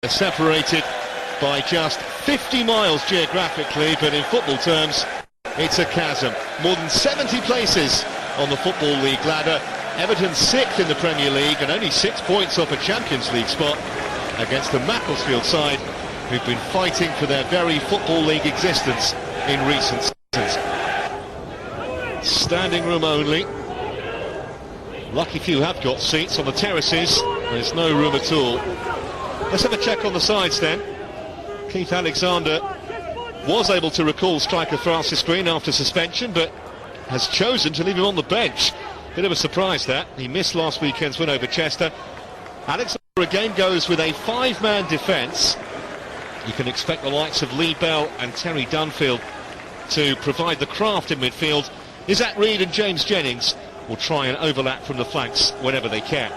They're separated by just 50 miles geographically, but in football terms, it's a chasm. More than 70 places on the Football League ladder. Everton 6th in the Premier League and only 6 points off a Champions League spot against the MACCLESFIELD side, who've been fighting for their very Football League existence in recent seasons. Standing room only. Lucky few have got seats on the terraces. There's no room at all. Let's have a check on the sides then. Keith Alexander was able to recall striker Francis Green after suspension, but has chosen to leave him on the bench. Bit of a surprise that. He missed last weekend's win over Chester. Alexander again goes with a 5-man defence. You can expect the likes of Lee Bell and Terry Dunfield to provide the craft in midfield. Isaac Reed and James Jennings will try and overlap from the flanks whenever they can.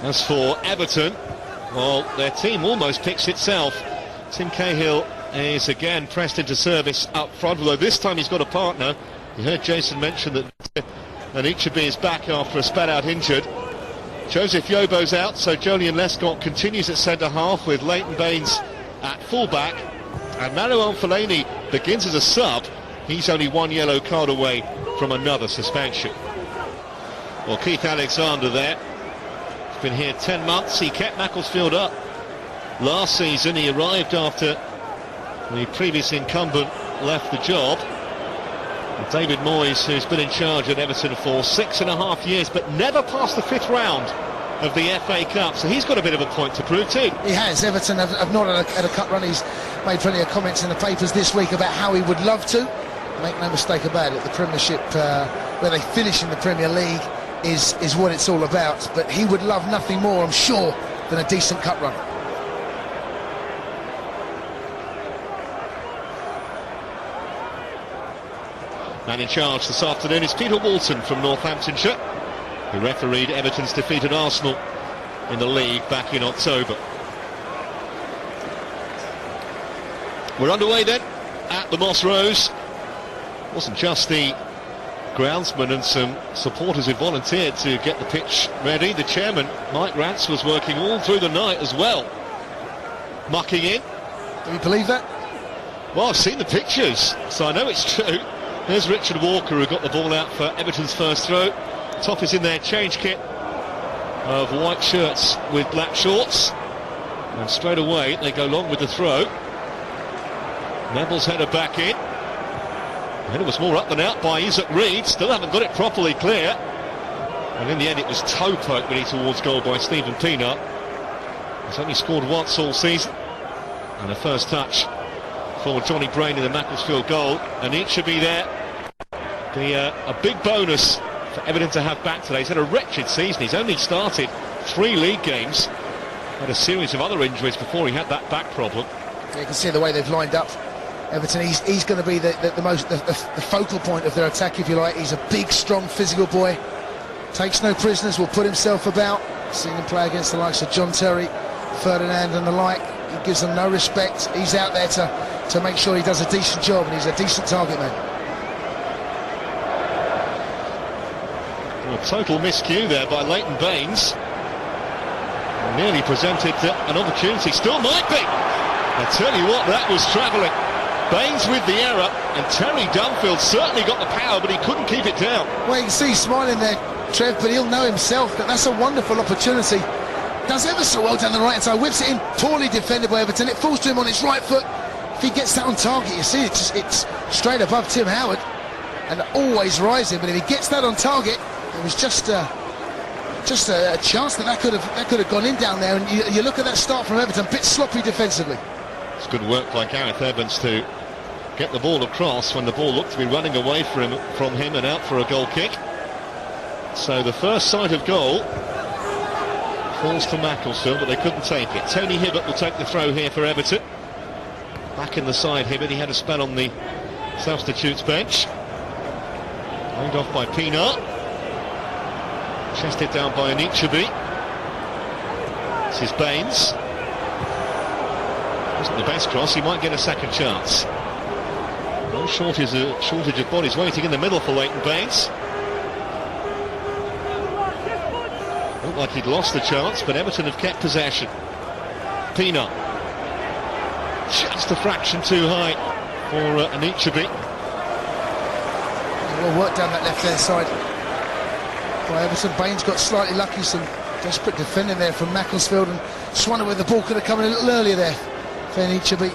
As for Everton, well, their team almost picks itself. Tim Cahill is again pressed into service up front, although this time he's got a partner. You heard Jason mention that Anichebe is back after a spat-out injured. Joseph Yobo's out, so Jolyon Lescott continues at centre-half with Leighton Baines at full-back. And Marouane Fellaini begins as a sub. He's only one yellow card away from another suspension. Well, Keith Alexander there. He's been here 10 months. He kept Macclesfield up last season. He arrived after the previous incumbent left the job. And David Moyes, who's been in charge at Everton for 6.5 years, but never passed the 5th round of the FA Cup, so he's got a bit of a point to prove too. He has. Everton have not had a cup run. He's made plenty of comments in the papers this week about how he would love to. Make no mistake about it, the Premiership, where they finish in the Premier League, is what it's all about. But he would love nothing more, I'm sure, than a decent cup run. Man in charge this afternoon is Peter Walton from Northamptonshire, who refereed Everton's defeat at Arsenal in the league back in October. We're underway then at the Moss Rose. It wasn't just the groundsman and some supporters who volunteered to get the pitch ready. The chairman, Mike Rance, was working all through the night as well, mucking in. Do you believe that? Well, I've seen the pictures, so I know it's true. There's Richard Walker, who got the ball out for Everton's first throw. Top is in their change kit of white shirts with black shorts. And straight away, they go long with the throw. Neville's header back in. The header was more up than out by Isaac Reed. Still haven't got it properly clear. And in the end, it was toe poke really towards goal by Stephen Peanut. He's only scored once all season. And the first touch for Johnny Brain in the Macclesfield goal. And it should be there. A big bonus for Everton to have back today. He's had a wretched season. He's only started 3 league games. Had a series of other injuries before he had that back problem. Yeah, you can see the way they've lined up Everton. He's going to be the focal point of their attack, if you like. He's a big, strong, physical boy. Takes no prisoners, will put himself about. Seen him play against the likes of John Terry, Ferdinand and the like. He gives them no respect. He's out there to make sure he does a decent job, and he's a decent target man. A total miscue there by Leighton Baines. Nearly presented an opportunity. Still might be. I tell you what, that was travelling. Baines with the error, and Terry Dunfield certainly got the power, but he couldn't keep it down. Well, you can see he's smiling there, Trev, but he'll know himself that that's a wonderful opportunity. Does ever so well down the right hand side, whips it in, poorly defended by Everton. It falls to him on his right foot. If he gets that on target, you see it's straight above Tim Howard and always rising. But if he gets that on target, it was just a chance that could have gone in down there. And you look at that start from Everton, a bit sloppy defensively. It's good work by Gareth Evans to get the ball across when the ball looked to be running away from him and out for a goal kick. So the first sight of goal falls to Macclesfield, but they couldn't take it. Tony Hibbert will take the throw here for Everton. Back in the side, Hibbert. He had a spell on the substitutes bench. Laid off by Peanut. Chested down by Anichebe. This is Baines. Wasn't the best cross. He might get a second chance. No shortage of bodies waiting in the middle for Leighton Baines. Oh, Looked like he'd lost the chance, but Everton have kept possession. Pina. Just a fraction too high for Anichebe. Well worked down that left-hand side by Everton. Baines got slightly lucky, some desperate defending there from Macclesfield, and just wonder whether the ball could have come in a little earlier there for Anichebe.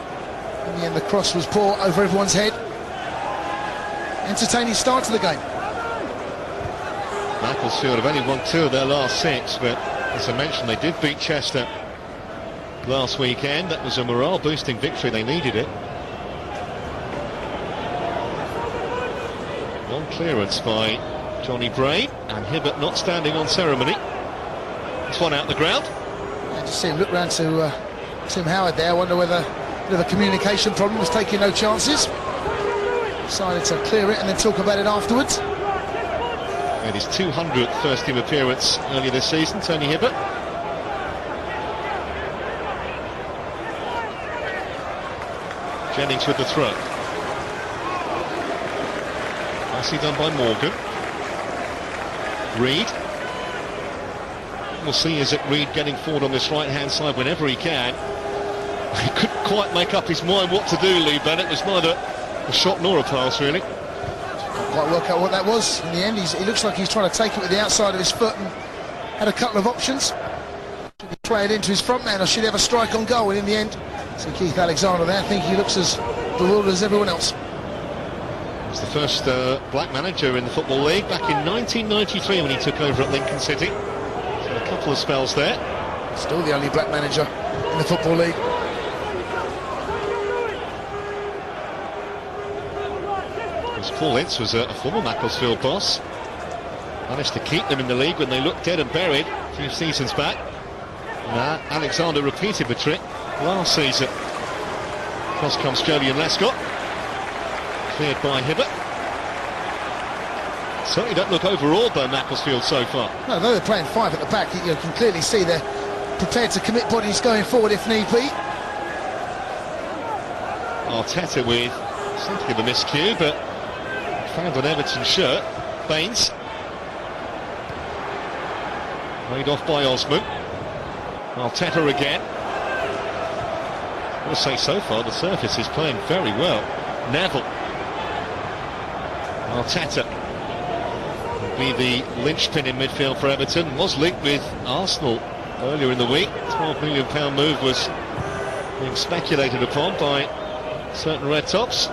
In the end, the cross was poor over everyone's head. Entertaining start to the game. Macclesfield have only won 2 of their last 6, but as I mentioned, they did beat Chester last weekend. That was a morale-boosting victory. They needed it. One clearance by Johnny Braid, and Hibbert not standing on ceremony. This one out the ground. I just see him look round to Tim Howard there. I wonder whether a bit of a communication problem, was taking no chances. Decided to clear it and then talk about it afterwards. Made his 200th first-team appearance earlier this season, Tony Hibbert. Jennings with the throw. Nicely done by Morgan. Reed. We'll see, is it Reed getting forward on this right-hand side whenever he can. He couldn't quite make up his mind what to do, Lee Bennett. It was neither a shot nor a pass, really. Can't quite work out what that was. In the end, he looks like he's trying to take it with the outside of his foot and had a couple of options. Should he play it into his front man, or should he have a strike on goal? And in the end, see Keith Alexander there. I think he looks as bewildered as everyone else. He was the first black manager in the Football League back in 1993 when he took over at Lincoln City. So a couple of spells there. Still the only black manager in the Football League. Paul Ince was a former Macclesfield boss. Managed to keep them in the league when they looked dead and buried a few seasons back. Now Alexander repeated the trick last season. Cross comes Jolyon Lescott. Cleared by Hibbert. Certainly don't look overawed by Macclesfield so far. No, though they're playing 5 at the back, you can clearly see they're prepared to commit bodies going forward if need be. Arteta with something of a miscue, but found an Everton shirt. Baines. Laid off by Osman. Arteta again. I will say so far the surface is playing very well. Neville. Arteta will be the linchpin in midfield for Everton. Was linked with Arsenal earlier in the week. £12 million move was being speculated upon by certain red tops.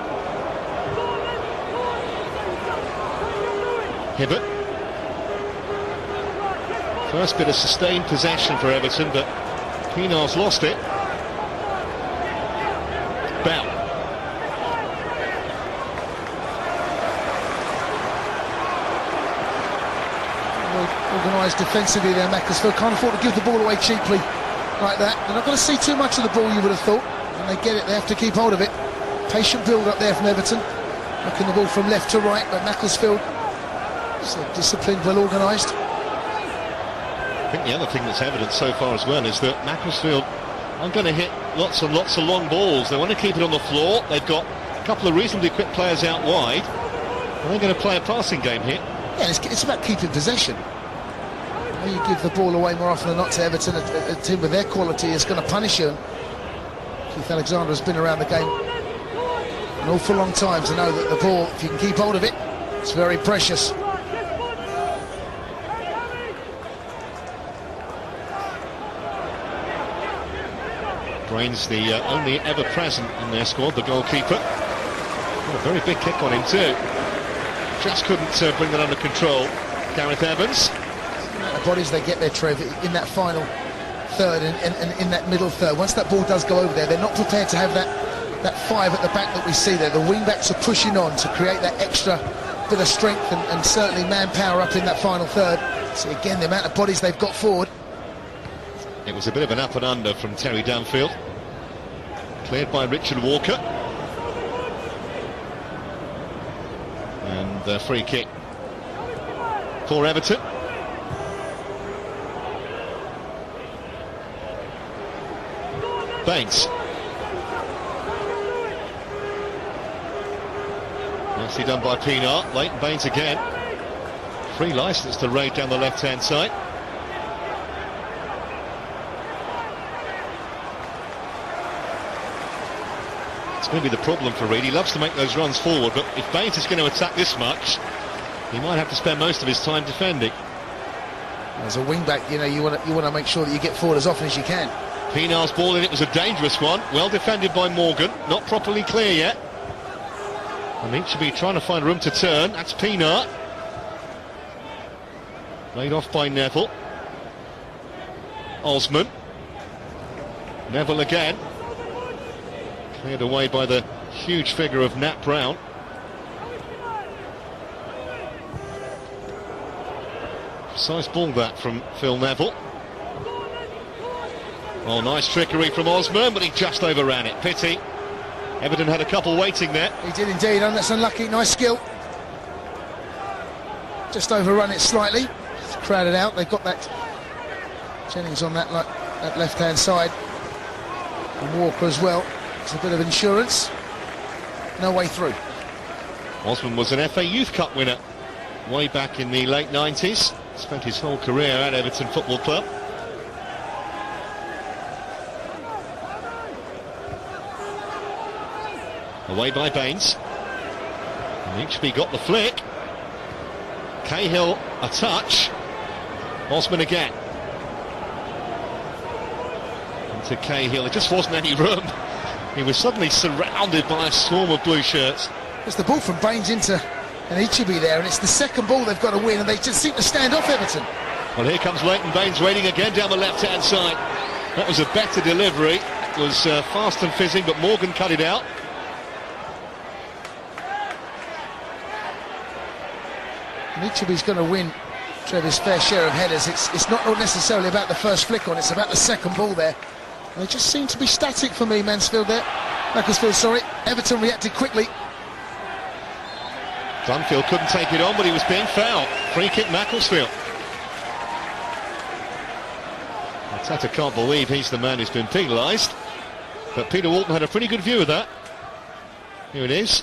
Hibbert. First bit of sustained possession for Everton, but Pienaar's lost it. Bell. Organised defensively there, Macclesfield. Can't afford to give the ball away cheaply like that. They're not going to see too much of the ball, you would have thought. When they get it, they have to keep hold of it. Patient build up there from Everton. Looking the ball from left to right, but Macclesfield disciplined, well organised. I think the other thing that's evident so far as well is that Macclesfield are going to hit lots and lots of long balls. They want to keep it on the floor. They've got a couple of reasonably quick players out wide, and they're going to play a passing game here. Yeah, it's about keeping possession. You give the ball away more often than not to Everton. A team with their quality is going to punish you. Keith Alexander has been around the game an awful long time to know that the ball, if you can keep hold of it, it's very precious. Brain's the only ever present in their squad, the goalkeeper. Oh, a very big kick on him too. Just couldn't bring that under control. Gareth Evans. The bodies they get there, Trev, in that final third and in that middle third. Once that ball does go over there, they're not prepared to have that 5 at the back that we see there. The wing-backs are pushing on to create that extra bit of strength and certainly manpower up in that final third. So again, the amount of bodies they've got forward. It was a bit of an up and under from Terry Danfield. Cleared by Richard Walker. And a free kick for Everton. Baines. Nicely done by Pienaar. Leighton Baines again. Free licence to raid down the left-hand side. It's going to be the problem for Reid. He loves to make those runs forward, but if Baines is going to attack this much, he might have to spend most of his time defending. As a wing-back, you know, you want to make sure that you get forward as often as you can. Pienaar's ball in, it was a dangerous one. Well defended by Morgan, not properly clear yet. I think should be trying to find room to turn. That's Pienaar. Laid off by Neville. Osman. Neville again. Cleared away by the huge figure of Nat Brown. Precise ball that from Phil Neville. Oh, nice trickery from Osman, but he just overran it. Pity. Everton had a couple waiting there. He did indeed, and that's unlucky. Nice skill. Just overrun it slightly. It's crowded out. They've got that Jennings on that left-hand side. And Walker as well. It's a bit of insurance. No way through. Osman was an FA Youth Cup winner way back in the late 90s. Spent his whole career at Everton Football Club. Away by Baines. And Inchby got the flick. Cahill a touch. Osman again. Into Cahill. There just wasn't any room. He was suddenly surrounded by a swarm of blue shirts. It's the ball from Baines into an Ichibi there, and it's the second ball they've got to win, and they just seem to stand off Everton. Well, here comes Leighton Baines waiting again down the left-hand side. That was a better delivery. It was fast and fizzing, but Morgan cut it out. And Ichibi's going to win Trevor's fair share of headers. It's not necessarily about the first flick on, it's about the second ball there. And they just seem to be static for me, Macclesfield, sorry. Everton reacted quickly. Dunfield couldn't take it on, but he was being fouled. Free kick Macclesfield. Arteta can't believe he's the man who's been penalised, but Peter Walton had a pretty good view of that. Here it is.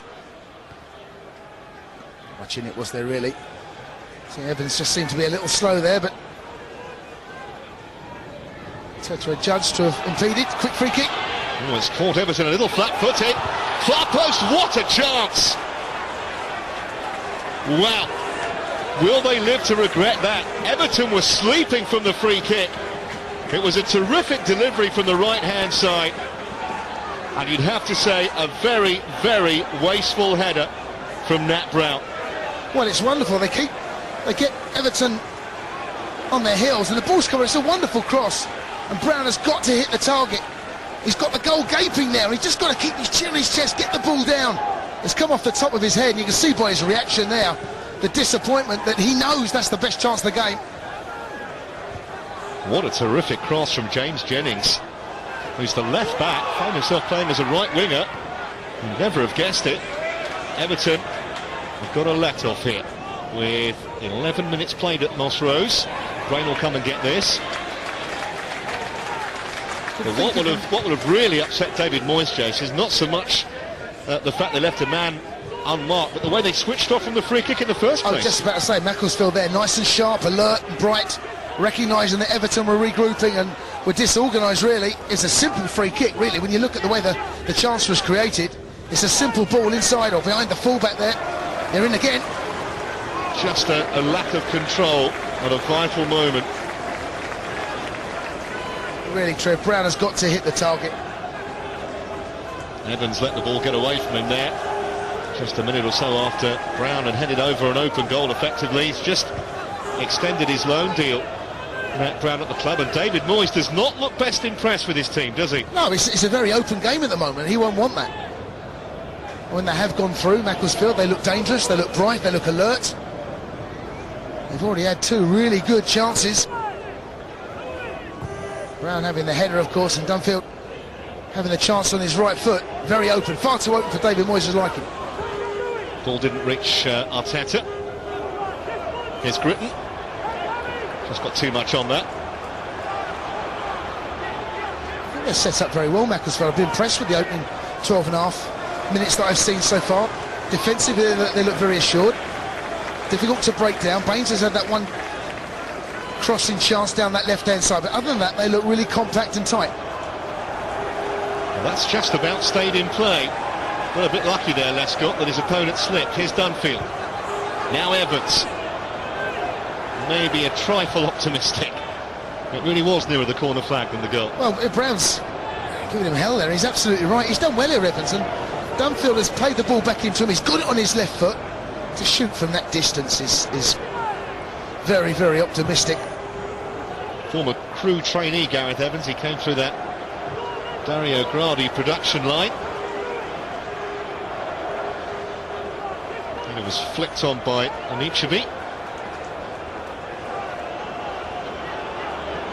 Much in it was there, really. See, Evans just seemed to be a little slow there, but Arteta adjudged to have impeded. Quick free kick. Oh, it's caught Everton a little flat-footed. Far post, what a chance! Wow. Will they live to regret that? Everton was sleeping from the free kick. It was a terrific delivery from the right-hand side. And you'd have to say a very, very wasteful header from Nat Brown. Well, it's wonderful. They get Everton on their heels, and the ball's coming. It's a wonderful cross, and Brown has got to hit the target. He's got the goal gaping there. He's just got to keep his chin on his chest, get the ball down. It's come off the top of his head, and you can see by his reaction there the disappointment that he knows that's the best chance of the game. What a terrific cross from James Jennings, who's the left back, found himself playing as a right winger. You'd never have guessed it. Everton have got a let-off here with 11 minutes played at Moss Rose. Brain will come and get this. But what would have really upset David Moyes, Jace, is not so much the fact they left a man unmarked, but the way they switched off from the free kick in the first place. I was just about to say, Macclesfield there, nice and sharp, alert and bright, recognising that Everton were regrouping and were disorganised, really. It's a simple free kick, really, when you look at the way the chance was created. It's a simple ball inside or behind the fullback there. They're in again. Just a lack of control at a vital moment. Really, Trev, Brown has got to hit the target. Evans let the ball get away from him there. Just a minute or so after Brown had headed over an open goal effectively. He's just extended his loan deal, Matt Brown, at the club, and David Moyes does not look best impressed with his team, does he? No, it's a very open game at the moment. He won't want that. When they have gone through Macclesfield, they look dangerous, they look bright, they look alert. They've already had two really good chances. Brown having the header, of course, and Dunfield having the chance on his right foot. Very open, far too open for David Moyes' liking. Ball didn't reach Arteta. Here's Gritton. Just got too much on that. I think they're set up very well, Macclesfield. I've been impressed with the opening 12 and a half minutes that I've seen so far. Defensively, they look very assured. Difficult to break down. Baines has had that one crossing chance down that left-hand side, but other than that, they look really compact and tight. Well, that's just about stayed in play. Got a bit lucky there, Lescott, that his opponent slipped. Here's Dunfield. Now Evans. Maybe a trifle optimistic. It really was nearer the corner flag than the goal. Well, Brown's giving him hell there. He's absolutely right. He's done well here, Evans. And Dunfield has played the ball back into him. He's got it on his left foot. To shoot from that distance is very, very optimistic. Former crew trainee Gareth Evans. He came through that Dario Gradi production line. And it was flicked on by Anichebe.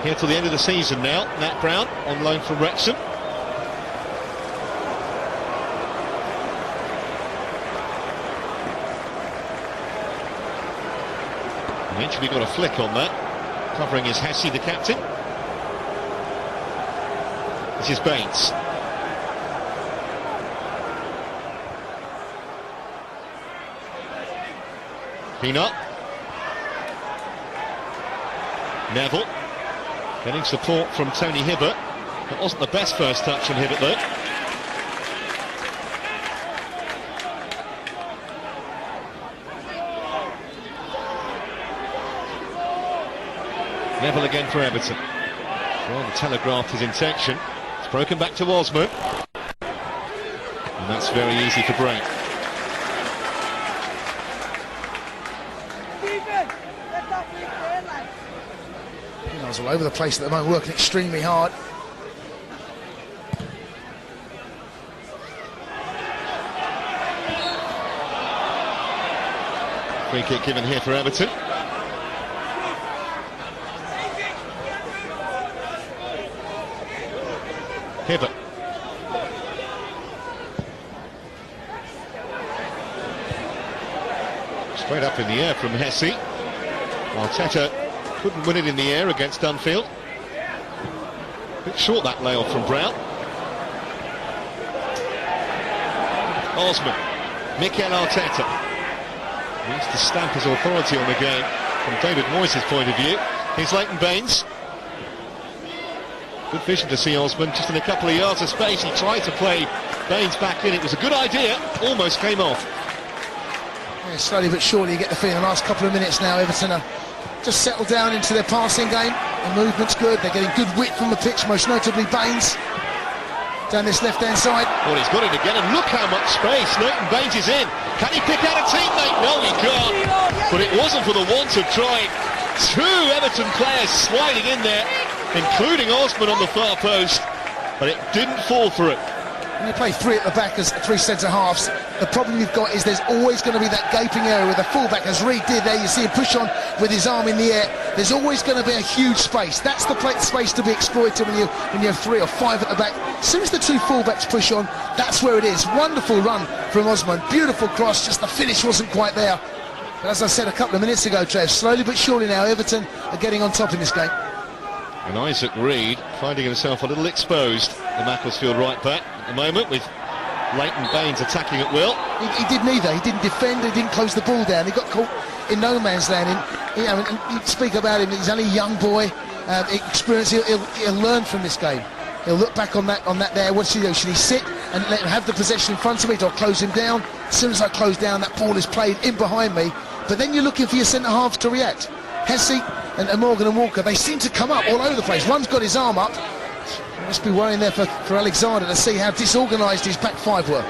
Here till the end of the season now, Nat Brown on loan from Wrexham. Eventually got a flick on that, covering his Hesse, the captain. This is Baines. Peanut. Neville. Getting support from Tony Hibbert. That wasn't the best first touch from Hibbert though. Neville again for Everton. Rather telegraphed his intention. It's broken back to Osman. And that's very easy for Brain. He's all over the place at the moment, working extremely hard. Free kick given here for Everton. Hibbert. Straight up in the air from Hesse. Arteta couldn't win it in the air against Dunfield. Bit short that layoff from Brown. Osman. Mikel Arteta needs to stamp his authority on the game from David Moyes' point of view. Here's Leighton Baines. Good vision to see Osman just in a couple of yards of space. He tried to play Baines back in. It was a good idea, almost came off. Yeah, slowly but surely you get the feeling the last couple of minutes now Everton are just settled down into their passing game. The movement's good, they're getting good width from the pitch, most notably Baines down this left-hand side. Well, he's got it again, and look how much space Leighton Baines is in. Can he pick out a teammate? No, he can't. But it wasn't for the want of trying. Two Everton players sliding in there, including Osman on the far post, but it didn't fall for it. When you play three at the back as three centre-halves, the problem you've got is there's always going to be that gaping area with the full-back, as Reid did there. You see him push on with his arm in the air. There's always going to be a huge space. That's the space to be exploited when you have 3 or 5 at the back. As soon as the two full-backs push on, that's where it is. Wonderful run from Osman. Beautiful cross, just the finish wasn't quite there. But as I said a couple of minutes ago, Trev, slowly but surely now Everton are getting on top in this game. And Isaac Reid finding himself a little exposed, the Macclesfield right back at the moment, with Leighton Baines attacking at will. He did neither. He didn't defend, he didn't close the ball down. He got caught in no man's land. And you speak about him, he's only a young boy, experience. He'll learn from this game. He'll look back on that there. What should he do? Should he sit and let him have the possession in front of me, or close him down? As soon as I close down, that ball is played in behind me. But then you're looking for your centre-halves to react. Hesse and Morgan and Walker, they seem to come up all over the place. One's got his arm up. Must be worrying there for Alexander to see how disorganised his back five were.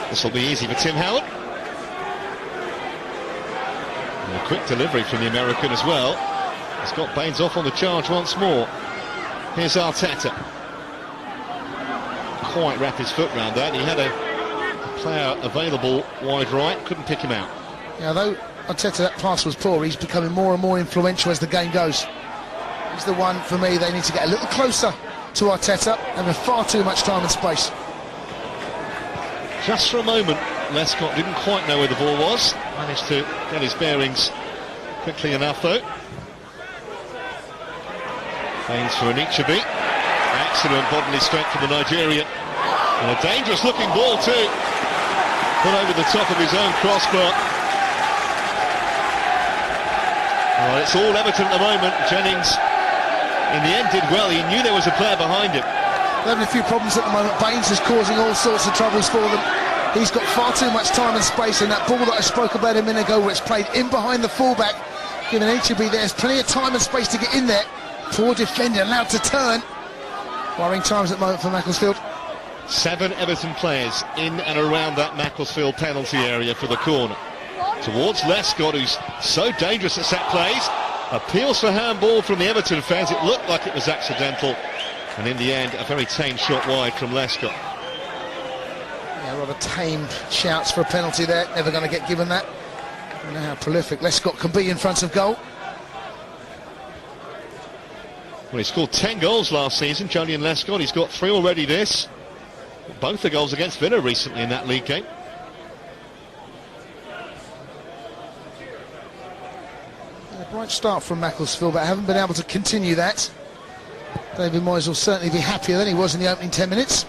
This will be easy for Tim Howard. And a quick delivery from the American as well. He's got Baines off on the charge once more. Here's Arteta. Quite wrap his foot round that. He had a player available wide right, couldn't pick him out. Yeah, though Arteta, that pass was poor, he's becoming more and more influential as the game goes. He's the one, for me, they need to get a little closer to Arteta, having far too much time and space. Just for a moment, Lescott didn't quite know where the ball was. Managed to get his bearings quickly enough, though. Baines for Anichebe. Excellent bodily strength from the Nigerian. And a dangerous-looking ball, too. Put over the top of his own crossbar. Well, it's all Everton at the moment. Jennings, in the end, did well. He knew there was a player behind him. They're having a few problems at the moment. Baines is causing all sorts of troubles for them. He's got far too much time and space, and that ball that I spoke about a minute ago where it's played in behind the fullback, giving HB there's plenty of time and space to get in there. Poor defender allowed to turn. Worrying times at the moment for Macclesfield. 7 Everton players in and around that Macclesfield penalty area for the corner. Towards Lescott, who's so dangerous at set plays. Appeals for handball from the Everton fans. It looked like it was accidental, and in the end a very tame shot wide from Lescott. Yeah, rather tame shouts for a penalty there. Never going to get given that. You know how prolific Lescott can be in front of goal. Well, he scored 10 goals last season, Julian Lescott. He's got 3 already this. Both the goals against Villa recently in that league game. A bright start from Macclesfield, but haven't been able to continue that. David Moyes will certainly be happier than he was in the opening 10 minutes.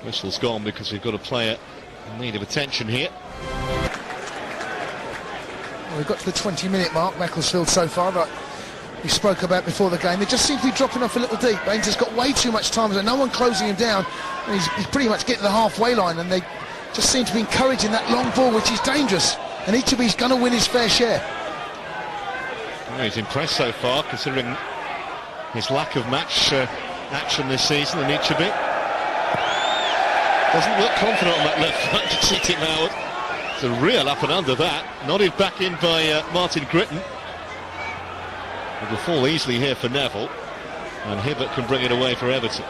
Whistle's gone because we've got a player in need of attention here. Well, we've got to the 20-minute mark, Macclesfield so far, but we spoke about before the game. They just seem to be dropping off a little deep. Baines has got way too much time, so no one closing him down. And he's pretty much getting the halfway line, and they just seem to be encouraging that long ball, which is dangerous. And each of these going to win his fair share. Well, he's impressed so far, considering his lack of match action this season, and each of it doesn't look confident on that left foot to see Tim Howard. It's a real up and under that. Nodded back in by Martin Gritton. It will fall easily here for Neville, and Hibbert can bring it away for Everton.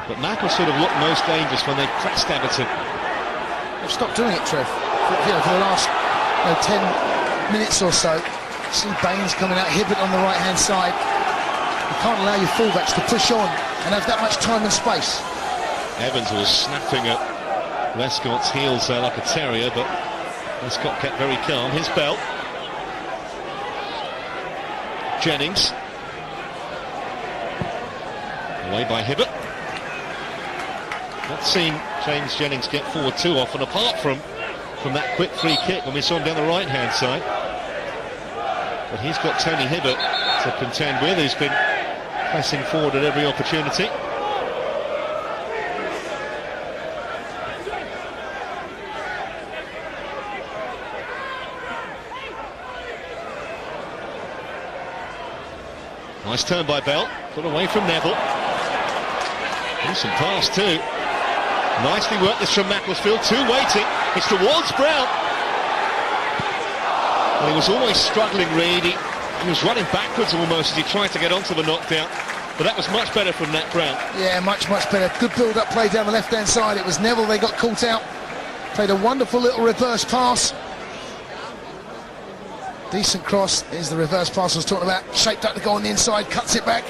But Macclesfield have looked most dangerous when they pressed Everton. They've stopped doing it, Trev. For the last 10 minutes or so. See Baines coming out, Hibbert on the right-hand side. You can't allow your fullbacks to push on and have that much time and space. Evans was snapping at Lescott's heels there like a terrier, but Lescott kept very calm. His belt. Jennings. Away by Hibbert. Not seen James Jennings get forward too often, apart from that quick free kick when we saw him down the right-hand side. But he's got Tony Hibbert to contend with, who's been pressing forward at every opportunity. Nice turn by Bell, got away from Neville. Decent pass too. Nicely worked this from Macclesfield, 2 waiting, it's towards Brown. Well, he was always struggling, Reid. He was running backwards almost as he tried to get onto the knockdown, but that was much better from Nat Brown. Yeah, much better. Good build-up play down the left-hand side. It was Neville they got caught out. Played a wonderful little reverse pass. Decent cross. Here's the reverse pass I was talking about. Shaped up to go on the inside, cuts it back.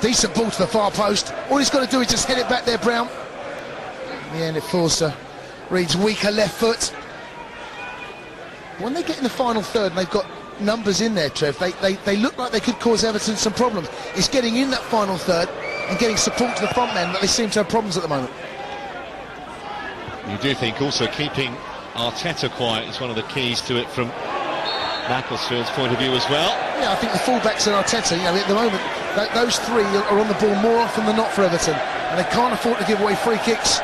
Decent ball to the far post. All he's got to do is just head it back there, Brown. In the end, it falls to Reid's weaker left foot. When they get in the final third and they've got numbers in there, Trev, they look like they could cause Everton some problems. It's getting in that final third and getting support to the front man that they seem to have problems at the moment. You do think also keeping Arteta quiet is one of the keys to it from Macclesfield's point of view as well. Yeah, I think the fullbacks and Arteta, at the moment, those 3 are on the ball more often than not for Everton, and they can't afford to give away free kicks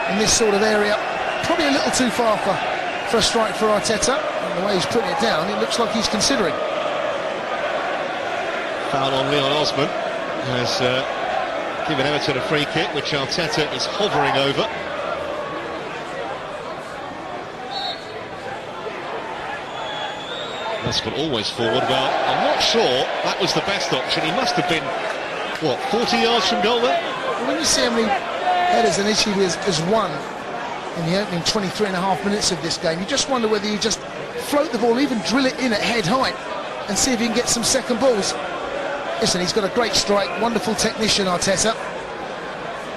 in this sort of area. Probably a little too far for a strike for Arteta, and the way he's putting it down, it looks like he's considering. Foul on Leon Osman has given Everton a free kick, which Arteta is hovering over. Lescott always forward. Well, I'm not sure that was the best option. He must have been, what, 40 yards from goal there? Well, when you see how many headers an issue has won in the opening 23.5 minutes of this game, you just wonder whether you just float the ball, even drill it in at head height, and see if you can get some second balls. Listen, he's got a great strike, wonderful technician, Arteta,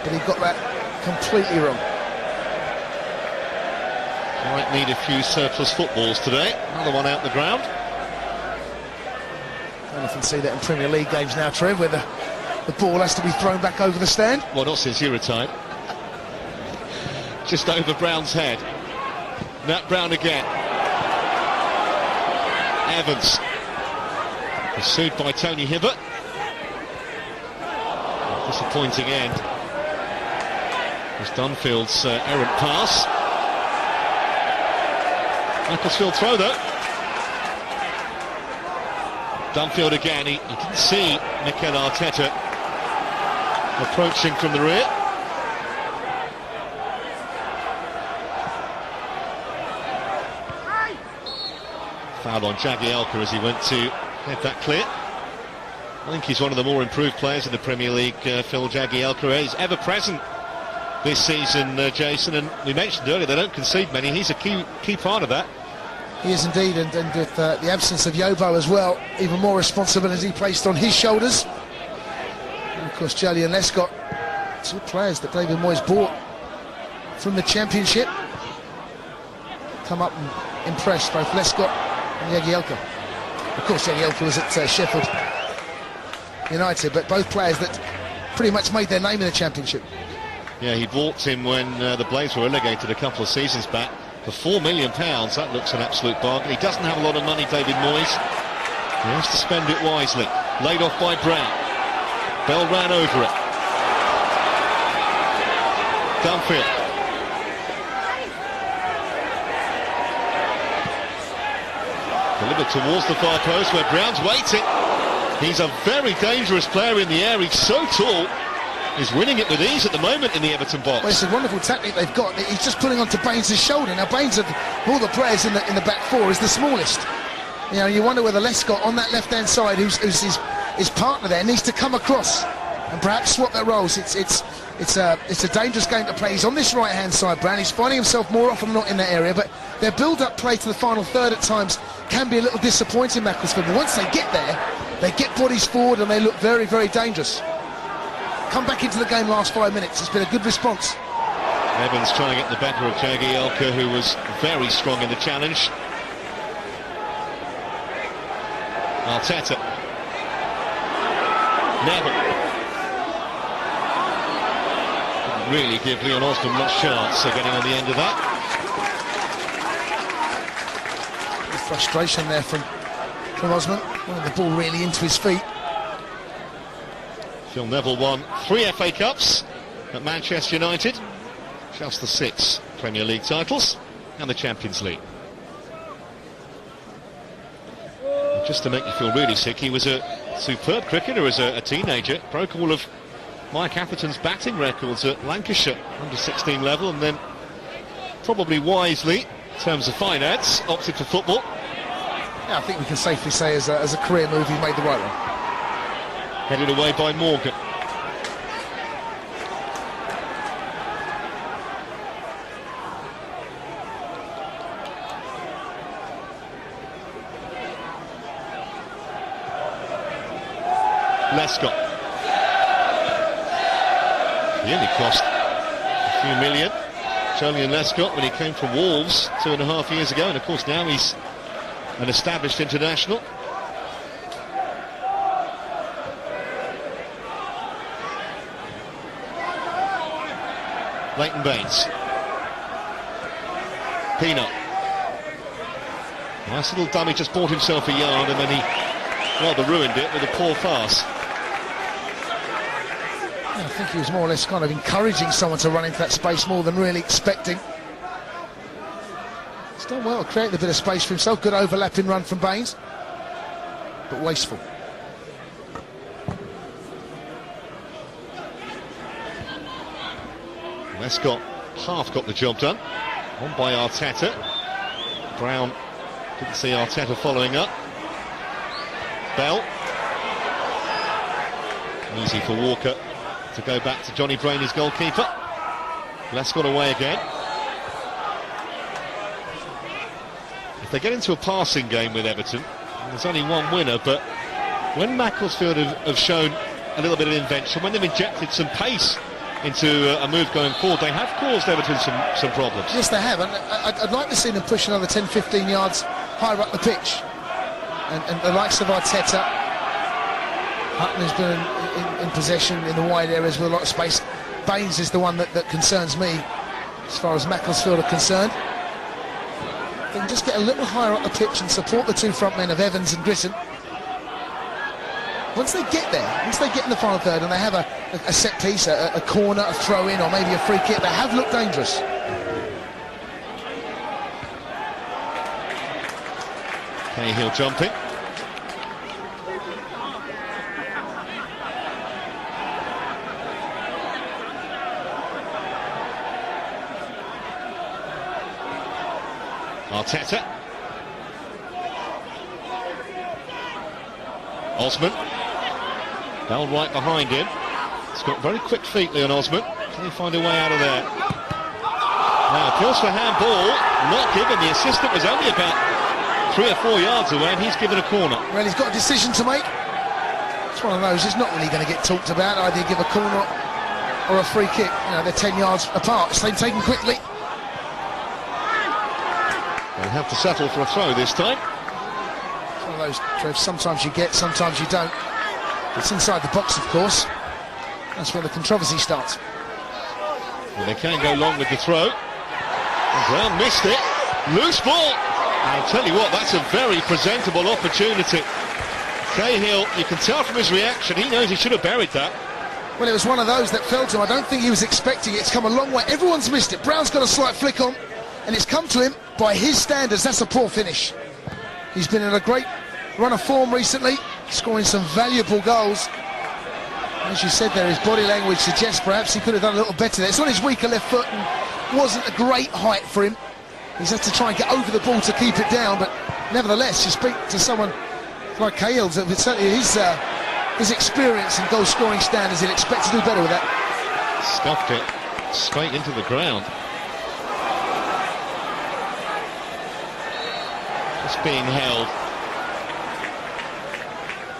but he got that completely wrong. Might need a few surplus footballs today. Another one out the ground. I often see that in Premier League games now, Trev, where the ball has to be thrown back over the stand. Well, not since you retired. just over Brown's head. Nat Brown again. Evans. Pursued by Tony Hibbert. Disappointing end. It's Dunfield's errant pass. Macclesfield throw though. Dunfield again. He didn't see Mikel Arteta approaching from the rear. Foul on Jagielka as he went to head that clear. I think he's one of the more improved players in the Premier League, Phil Jagielka. He's ever present this season, Jason, and we mentioned earlier they don't concede many. He's a key part of that. He is indeed, and with the absence of Yobo as well, even more responsibility placed on his shoulders. And of course, Jolly and Lescott, two players that David Moyes bought from the Championship, come up and impressed both Lescott and Jagielka. Of course, Jagielka was at Sheffield United, but both players that pretty much made their name in the Championship. Yeah, he bought him when the Blades were relegated a couple of seasons back for £4 million. That looks an absolute bargain. He doesn't have a lot of money, David Moyes. He has to spend it wisely. Laid off by Brown. Bell ran over it. Dunfield. Delivered towards the far post where Brown's waiting. He's a very dangerous player in the air. He's so tall. He's winning it with ease at the moment in the Everton box. Well, it's a wonderful tactic they've got. He's just pulling onto Baines' shoulder. Now, Baines, of all the players in the back four, is the smallest. You know, you wonder whether Lescott on that left-hand side, who's his partner there, needs to come across and perhaps swap their roles. It's a dangerous game to play. He's on this right-hand side, Brown. He's finding himself more often than not in that area, but their build-up play to the final third at times can be a little disappointing, Macclesfield. But once they get there, they get bodies forward and they look very, very dangerous. Come back into the game last 5 minutes. It's been a good response. Evans trying to get the better of Jagielka, who was very strong in the challenge. Arteta. Neville. Didn't really give Leon Osman much chance of getting on the end of that. The frustration there from Osman. Wanted the ball really into his feet. Phil Neville won 3 FA Cups at Manchester United, just the 6 Premier League titles and the Champions League. And just to make you feel really sick, he was a superb cricketer as a teenager, broke all of Mike Atherton's batting records at Lancashire under 16 level, and then probably wisely, in terms of finance, opted for football. Yeah, I think we can safely say as a career move he made the right one. Headed away by Morgan. Lescott. He only cost a few million, Julian Lescott, when he came from Wolves 2.5 years ago, and of course now he's an established international. Leighton Baines. Pino. Nice little dummy, just bought himself a yard and then he rather ruined it with a poor pass. I think he was more or less kind of encouraging someone to run into that space more than really expecting. He's done well, created a bit of space for himself. Good overlapping run from Baines, but wasteful. Lescott half got the job done. On by Arteta. Brown didn't see Arteta following up. Bell. Easy for Walker to go back to Johnny Brainey's goalkeeper. Lescott away again. If they get into a passing game with Everton, there's only one winner, but when Macclesfield have shown a little bit of invention, when they've injected some pace into a move going forward, they have caused Everton some problems. Yes, they have, and I'd like to see them push another 10-15 yards higher up the pitch. And the likes of Arteta, Hutton has been in possession in the wide areas with a lot of space. Baines is the one that concerns me. as far as Macclesfield are concerned. They can just get a little higher up the pitch and support the two front men of Evans and Gritton. Once they get there, once they get in the final third and they have a set piece, a corner, a throw-in or maybe a free kick, they have looked dangerous. Cahill jumping. Arteta. Osman. Bell right behind him. He's got very quick feet, Leon Osman. Can he find a way out of there? Now, appeals for handball. Not given. The assistant was only about 3 or 4 yards away, and he's given a corner. Well, he's got a decision to make. It's one of those. It's not really going to get talked about. Either give a corner or a free kick. You know, they're 10 yards apart. It's taken quickly. They'll have to settle for a throw this time. It's one of those, Trev, sometimes you get, sometimes you don't. It's inside the box, of course. That's where the controversy starts. Well, they can go long with the throw. And Brown missed it. Loose ball. I'll tell you what, that's a very presentable opportunity. Cahill, you can tell from his reaction, he knows he should have buried that. Well, it was one of those that fell to him. I don't think he was expecting it. It's come a long way. Everyone's missed it. Brown's got a slight flick on, and it's come to him. By his standards, that's a poor finish. He's been in a great run of form recently, scoring some valuable goals. As you said there, his body language suggests perhaps he could have done a little better there. It's on his weaker left foot and wasn't a great height for him. He's had to try and get over the ball to keep it down, but nevertheless, you speak to someone like Cahill, certainly his experience and goal scoring standards, he'd expect to do better with that. Scuffed it straight into the ground. Just being held.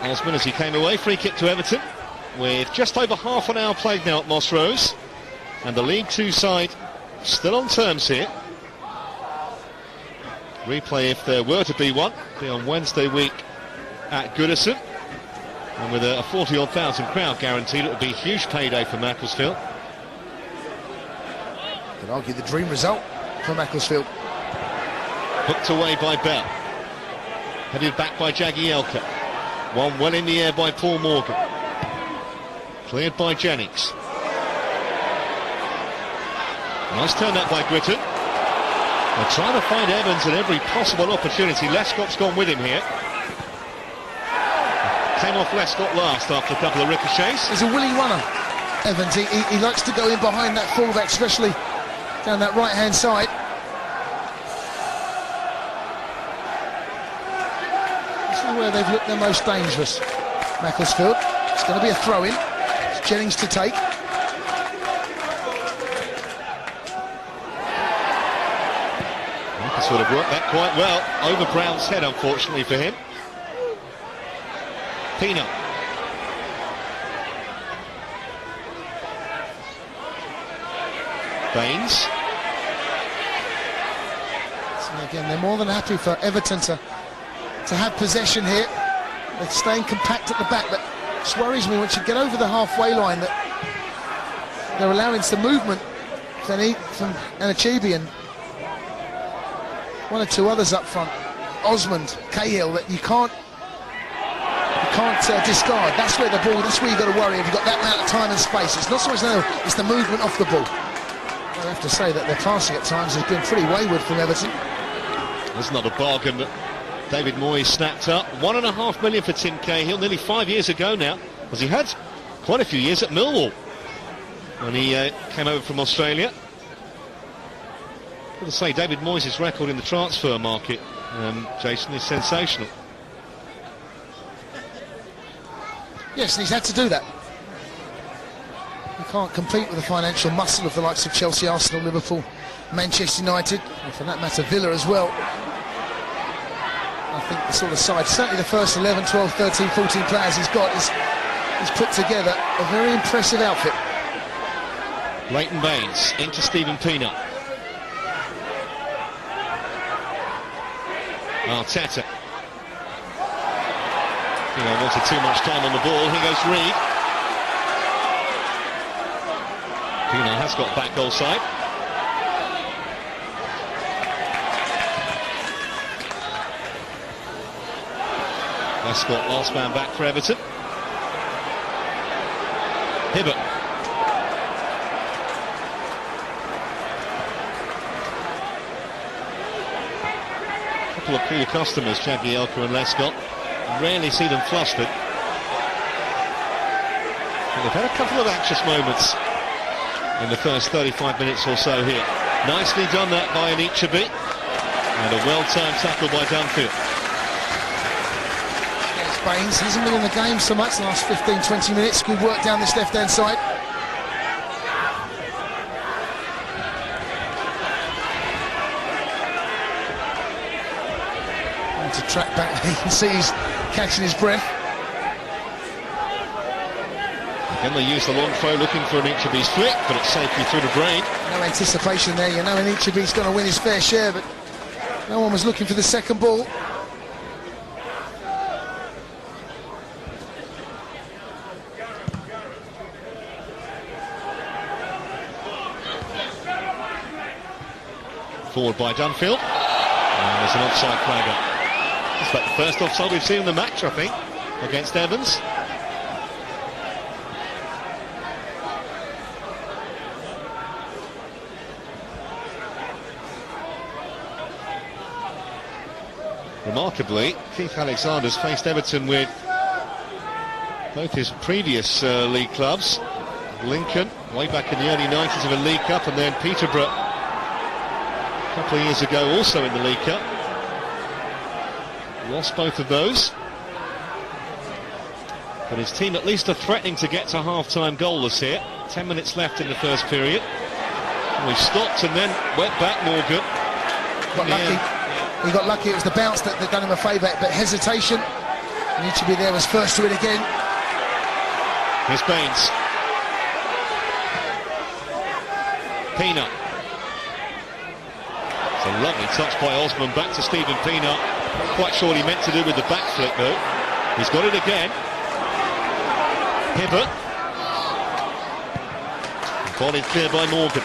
Osman as he came away, free kick to Everton with just over half an hour played now at Moss Rose, and the League Two side still on terms here. Replay, if there were to be one, be on Wednesday week at Goodison, and with a 40-odd thousand crowd guaranteed, it would be a huge payday for Macclesfield. Could argue the dream result for Macclesfield. Hooked away by Bell. Headed back by Jagielka. One well in the air by Paul Morgan. Cleared by Jennings. Nice turn up by Gritton. They're trying to find Evans at every possible opportunity. Lescott's gone with him here. Came off Lescott last after a couple of ricochets. He's a willing runner, Evans. He likes to go in behind that fullback, especially down that right-hand side. Where they've looked their most dangerous. Macclesfield. It's going to be a throw-in. It's Jennings to take. Sort of worked that quite well over Brown's head, unfortunately for him. Pina. Baines. So again, they're more than happy for Everton to have possession here. They're staying compact at the back, but it just worries me once you get over the halfway line that they're allowing some movement from Anachibi and one or two others up front. Osman, Cahill, that you can't discard. That's where that's where you've got to worry if you've got that amount of time and space. It's not so much now, it's the movement off the ball. I have to say that their passing at times has been pretty wayward from Everton. That's not a bargain that David Moyes snapped up. £1.5 million for Tim Cahill, nearly 5 years ago now, because he had quite a few years at Millwall when he came over from Australia. Got to say, David Moyes' record in the transfer market, Jason, is sensational. Yes, and he's had to do that. He can't compete with the financial muscle of the likes of Chelsea, Arsenal, Liverpool, Manchester United, and for that matter Villa as well. I think the sort of side, certainly the first 11, 12, 13, 14 players he's got, he's put together a very impressive outfit. Leighton Baines into Stephen Pina. Arteta. Pina wanted too much time on the ball. Here goes Reid. Pina has got back goal side. That's got Osman back for Everton. Hibbert. A couple of cool customers, Jagielka and Lescott. Rarely see them flustered. And they've had a couple of anxious moments in the first 35 minutes or so here. Nicely done that by Anichebe. And a well-timed tackle by Dunfield. Baines hasn't been in the game so much the last 15-20 minutes. Good work down this left-hand side. And to track back, you can see he's catching his breath. Again, they use the long throw looking for Anichebe's flick, but it's safely through the brain. No anticipation there. You know Anichebe's going to win his fair share, but no one was looking for the second ball. Forward by Dunfield, and there's an offside flag up. It's like the first offside we've seen in the match, I think, against Evans. Remarkably, Keith Alexander's faced Everton with both his previous league clubs. Lincoln, way back in the early 90s of a League Cup, and then Peterborough a couple of years ago, also in the League Cup. Lost both of those. But his team at least are threatening to get to half-time goalless here. 10 minutes left in the first period. And we've stopped and then went back Morgan. Got lucky. He got lucky. It was the bounce that done him a favour, but hesitation. Need to be there, was first to it again. Here's Baines. Pina. It's a lovely touch by Osman, back to Stephen Pina. Not quite sure what he meant to do with the back flick though. He's got it again. Hibbert. Volleyed clear by Morgan.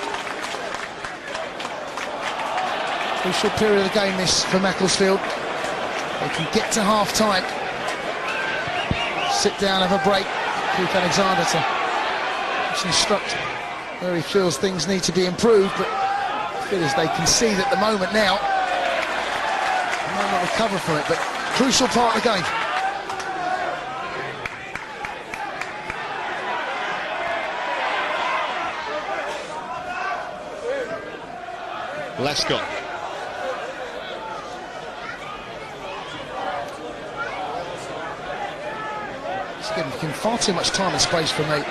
Crucial period of the game this for Macclesfield. They can get to half-time. Sit down, have a break. Keith Alexander to instruct where he feels things need to be improved, but I feel as they concede at the moment now. They might not recover from it, but crucial part of the game. Lescott. It's giving him far too much time and space for me.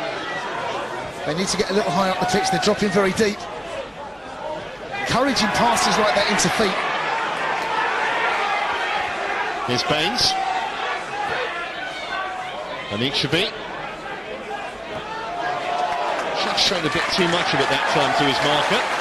They need to get a little higher up the pitch. They're dropping very deep. Encouraging passes like that into feet. Here's Baines. Anichebe. Just showed a bit too much of it that time to his marker.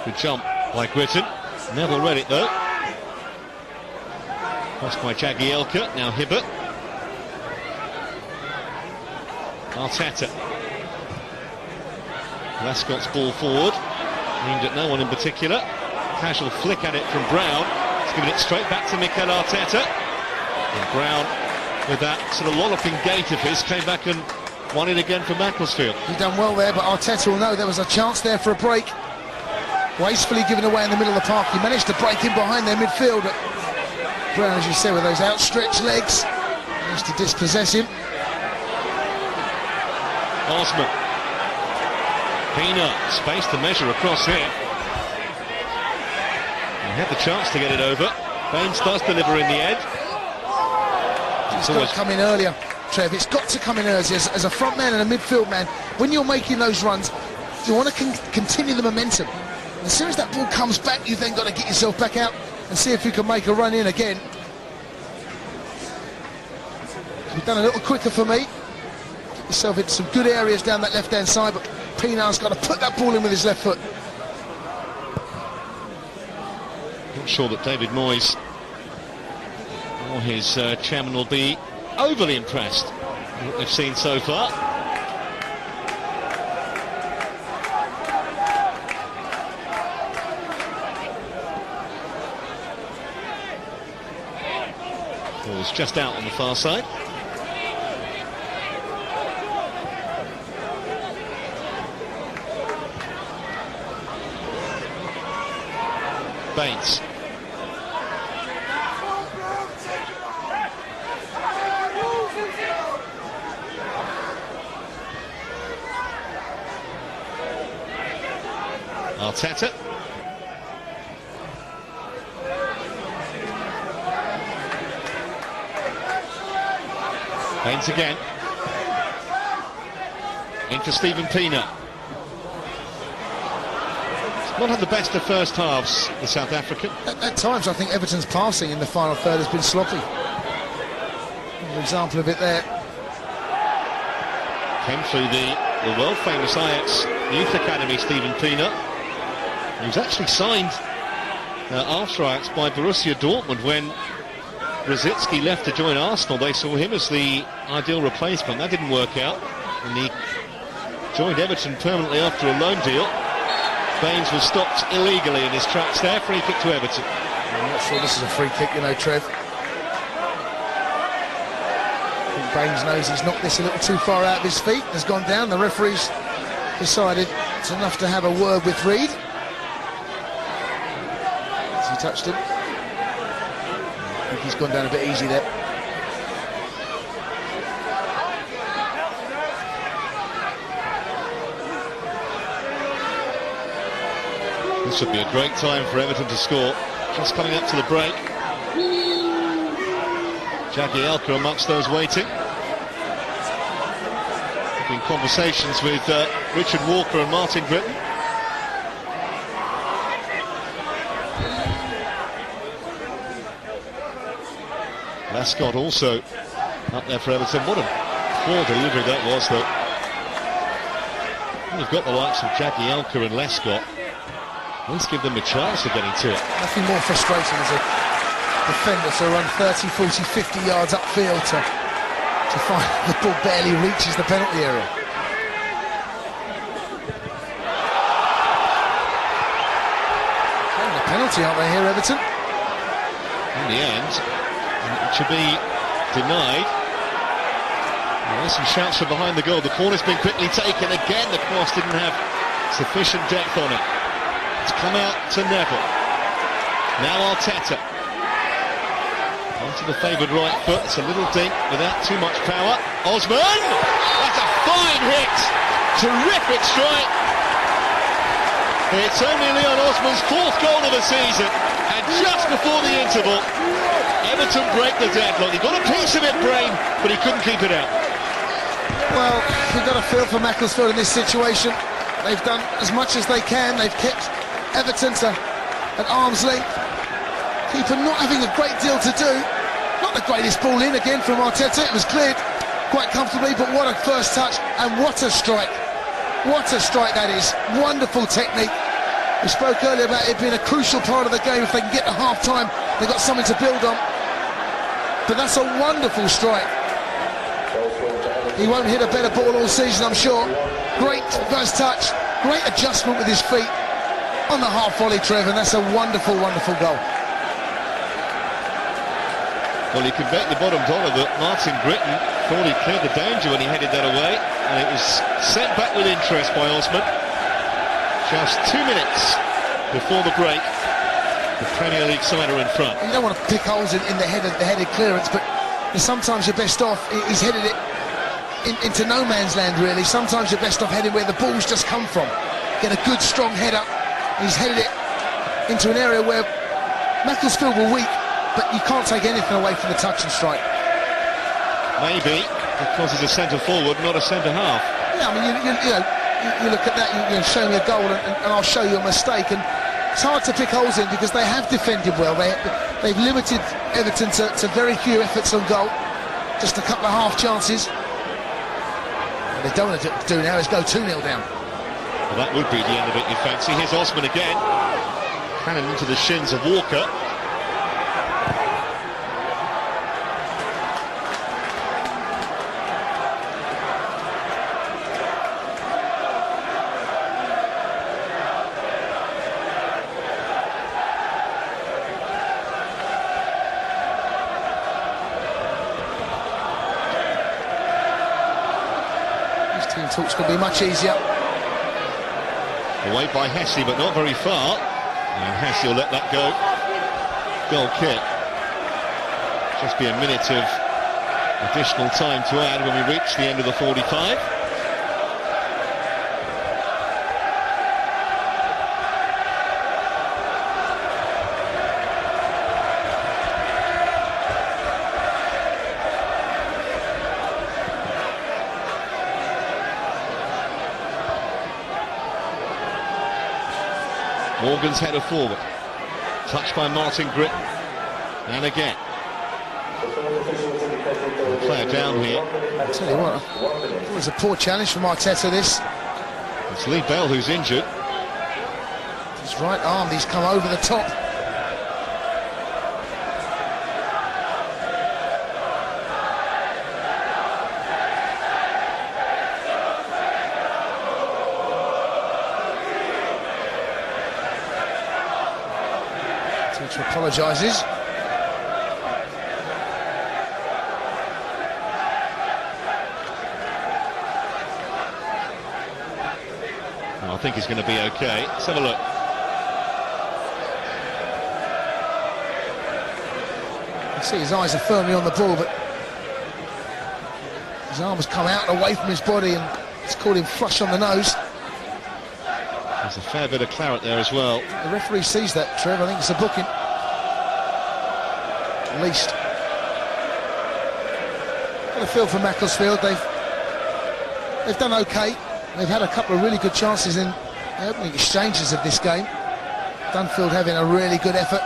Good jump by Gritton. Neville read it though. Crossed by Jagielka, now Hibbert. Arteta. Lescott's ball forward, aimed at no one in particular. Casual flick at it from Brown. He's giving it straight back to Mikel Arteta. And Brown, with that sort of lolloping gait of his, came back and won it again for Macclesfield. He's done well there, but Arteta will know there was a chance there for a break. Wastefully given away in the middle of the park. He managed to break in behind their midfield. But Brown, as you said, with those outstretched legs, managed to dispossess him. Osman. Pina, space to measure across here. He had the chance to get it over. Baines does deliver in the end. It's got to come in earlier, Trev. It's got to come in earlier. As a front man and a midfield man, when you're making those runs, you want to continue the momentum. As soon as that ball comes back, you've then got to get yourself back out and see if you can make a run in again. You've done a little quicker for me. Get yourself into some good areas down that left-hand side, but Pina's got to put that ball in with his left foot. Not sure that David Moyes or his chairman will be overly impressed with what they've seen so far. Ball's just out on the far side. Bates. Arteta. Baines again. In for Stephen Pienaar. Not had the best of first halves, the South African. At times, I think Everton's passing in the final third has been sloppy. An example of it there. Came through the world-famous Ajax Youth Academy, Stephen Pienaar. He was actually signed after Ajax by Borussia Dortmund when Rosicky left to join Arsenal. They saw him as the ideal replacement. That didn't work out, and he joined Everton permanently after a loan deal. Baines was stopped illegally in his tracks there. Free kick to Everton. I'm not sure this is a free kick, you know, Trev. I think Baines knows he's knocked this a little too far out of his feet. Has gone down. The referee's decided it's enough to have a word with Reed. Has he touched him? I think he's gone down a bit easy there. This would be a great time for Everton to score. Just coming up to the break. Jagielka amongst those waiting. There've been conversations with Richard Walker and Martin Britton. Lescott also up there for Everton. What a poor delivery that was, though. You've got the likes of Jagielka and Lescott. At least give them a chance of getting to it. Nothing more frustrating as a defender to run 30, 40, 50 yards upfield to find the ball barely reaches the penalty area. And the penalty, aren't they, here, Everton? In the end, it should be denied. Well, there's some shouts from behind the goal. The corner's been quickly taken. Again, the cross didn't have sufficient depth on it. It's come out to Neville. Now Arteta. Onto the favoured right foot. It's a little dink without too much power. Osman! That's a fine hit! Terrific strike! It's only Leon Osman's fourth goal of the season. And just before the interval, Everton break the deadlock. He got a piece of it, Brain, but he couldn't keep it out. Well, you've got to feel for Macclesfield in this situation. They've done as much as they can. They've kept Everton at arm's length. Keeper not having a great deal to do. Not the greatest ball in again from Arteta. It was cleared quite comfortably, but what a first touch and what a strike. What a strike that is. Wonderful technique. We spoke earlier about it being a crucial part of the game. If they can get to half-time, they've got something to build on. But that's a wonderful strike. He won't hit a better ball all season, I'm sure. Great first touch. Great adjustment with his feet on the half volley, Trev, and that's a wonderful, wonderful goal. Well, you can bet the bottom dollar that Martin Britton thought he cleared the danger when he headed that away, and it was sent back with interest by Osman. Just 2 minutes before the break, the Premier League side are in front. You don't want to pick holes in the headed clearance, but sometimes you're best off. He's headed it into no man's land, really. Sometimes you're best off heading where the ball's just come from. Get a good, strong header. He's headed it into an area where Macclesfield were weak, but you can't take anything away from the touch and strike. Maybe because he's a centre forward, not a centre half. Yeah, I mean, you look at that, you show me a goal and I'll show you a mistake, and it's hard to pick holes in because they have defended well. They've limited Everton to very few efforts on goal, just a couple of half chances. What they don't want to do now is go 2-0 down. Well, that would be the end of it, you fancy. Here's Osman again. cannon into the shins of Walker. Team talk's going to be much easier. Away by Hesse, but not very far. And Hesse will let that go. Goal kick. Just be a minute of additional time to add when we reach the end of the 45. Morgan's header forward, touched by Martin Gritton, and again. Player down here. I'll tell you what, it was a poor challenge from Arteta, this. It's Lee Bell who's injured. His right arm, he's come over the top. Teacher apologises. I think he's going to be okay. Let's have a look. You can see his eyes are firmly on the ball, but his arm has come out and away from his body, and it's caught him flush on the nose. There's a fair bit of claret there as well. The referee sees that, Trev. I think it's a booking. At least. Got a feel for Macclesfield. They've done okay. They've had a couple of really good chances in the opening exchanges of this game. Dunfield having a really good effort,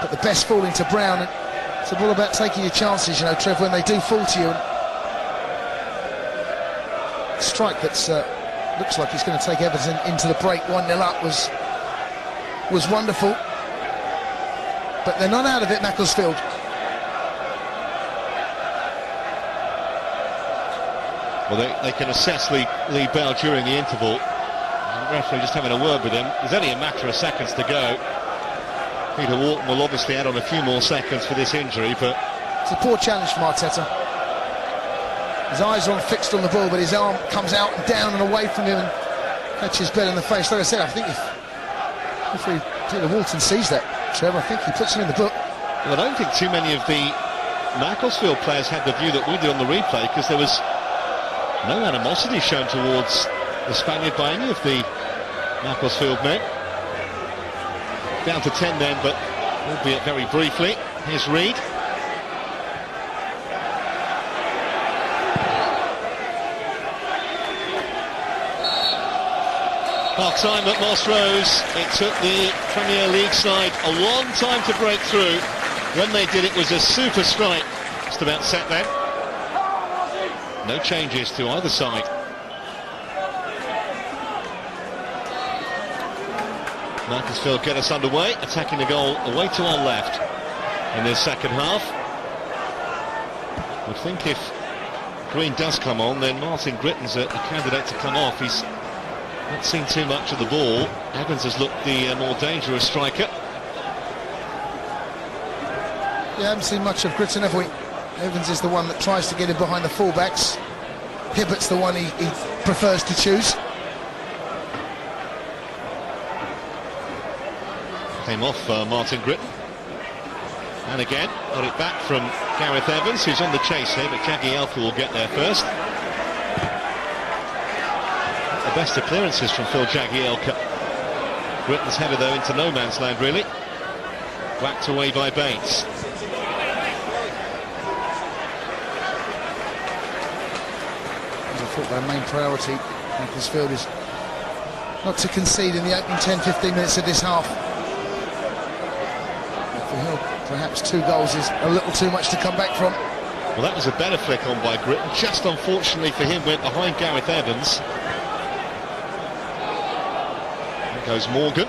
but the best falling to Brown. And it's all about taking your chances, you know, Trev, when they do fall to you. And the strike that's looks like he's going to take Everton into the break 1-0 up was wonderful. But they're not out of it, Macclesfield. Well, they can assess Lee Bell during the interval. The referee just having a word with him. There's only a matter of seconds to go. Peter Walton will obviously add on a few more seconds for this injury, but... It's a poor challenge from Arteta. His eyes are fixed on the ball, but his arm comes out and down and away from him and catches Bell in the face. Like I said, I think if Peter Walton sees that, Trev, I think he puts him in the book. Well, I don't think too many of the Macclesfield players had the view that we did on the replay, because there was no animosity shown towards the Spaniard by any of the Macclesfield men. Down to 10 then, but albeit very briefly. Here's Reid. Half time at Moss Rose. It took the Premier League side a long time to break through. When they did, it was a super strike. Just about set then. No changes to either side. Macclesfield get us underway, attacking the goal away to our left in this second half. I think if Green does come on, then Martin Gritton's a candidate to come off. He's not seen too much of the ball. Evans has looked the more dangerous striker. Yeah, haven't seen much of Gritton, have we? Evans is the one that tries to get in behind the fullbacks. Hibbert's the one he prefers to choose. Came off Martin Gritton. And again, got it back from Gareth Evans, who's on the chase here, but Jagielka will get there first. The best of clearances from Phil Jagielka. Gritton's header, though, into no man's land, really. Whacked away by Bates. I thought their main priority, Macclesfield, is not to concede in the opening 10-15 minutes of this half. For Hill, perhaps 2 goals is a little too much to come back from. Well, that was a better flick on by Gritton. Just unfortunately for him, went behind Gareth Evans. There goes Morgan.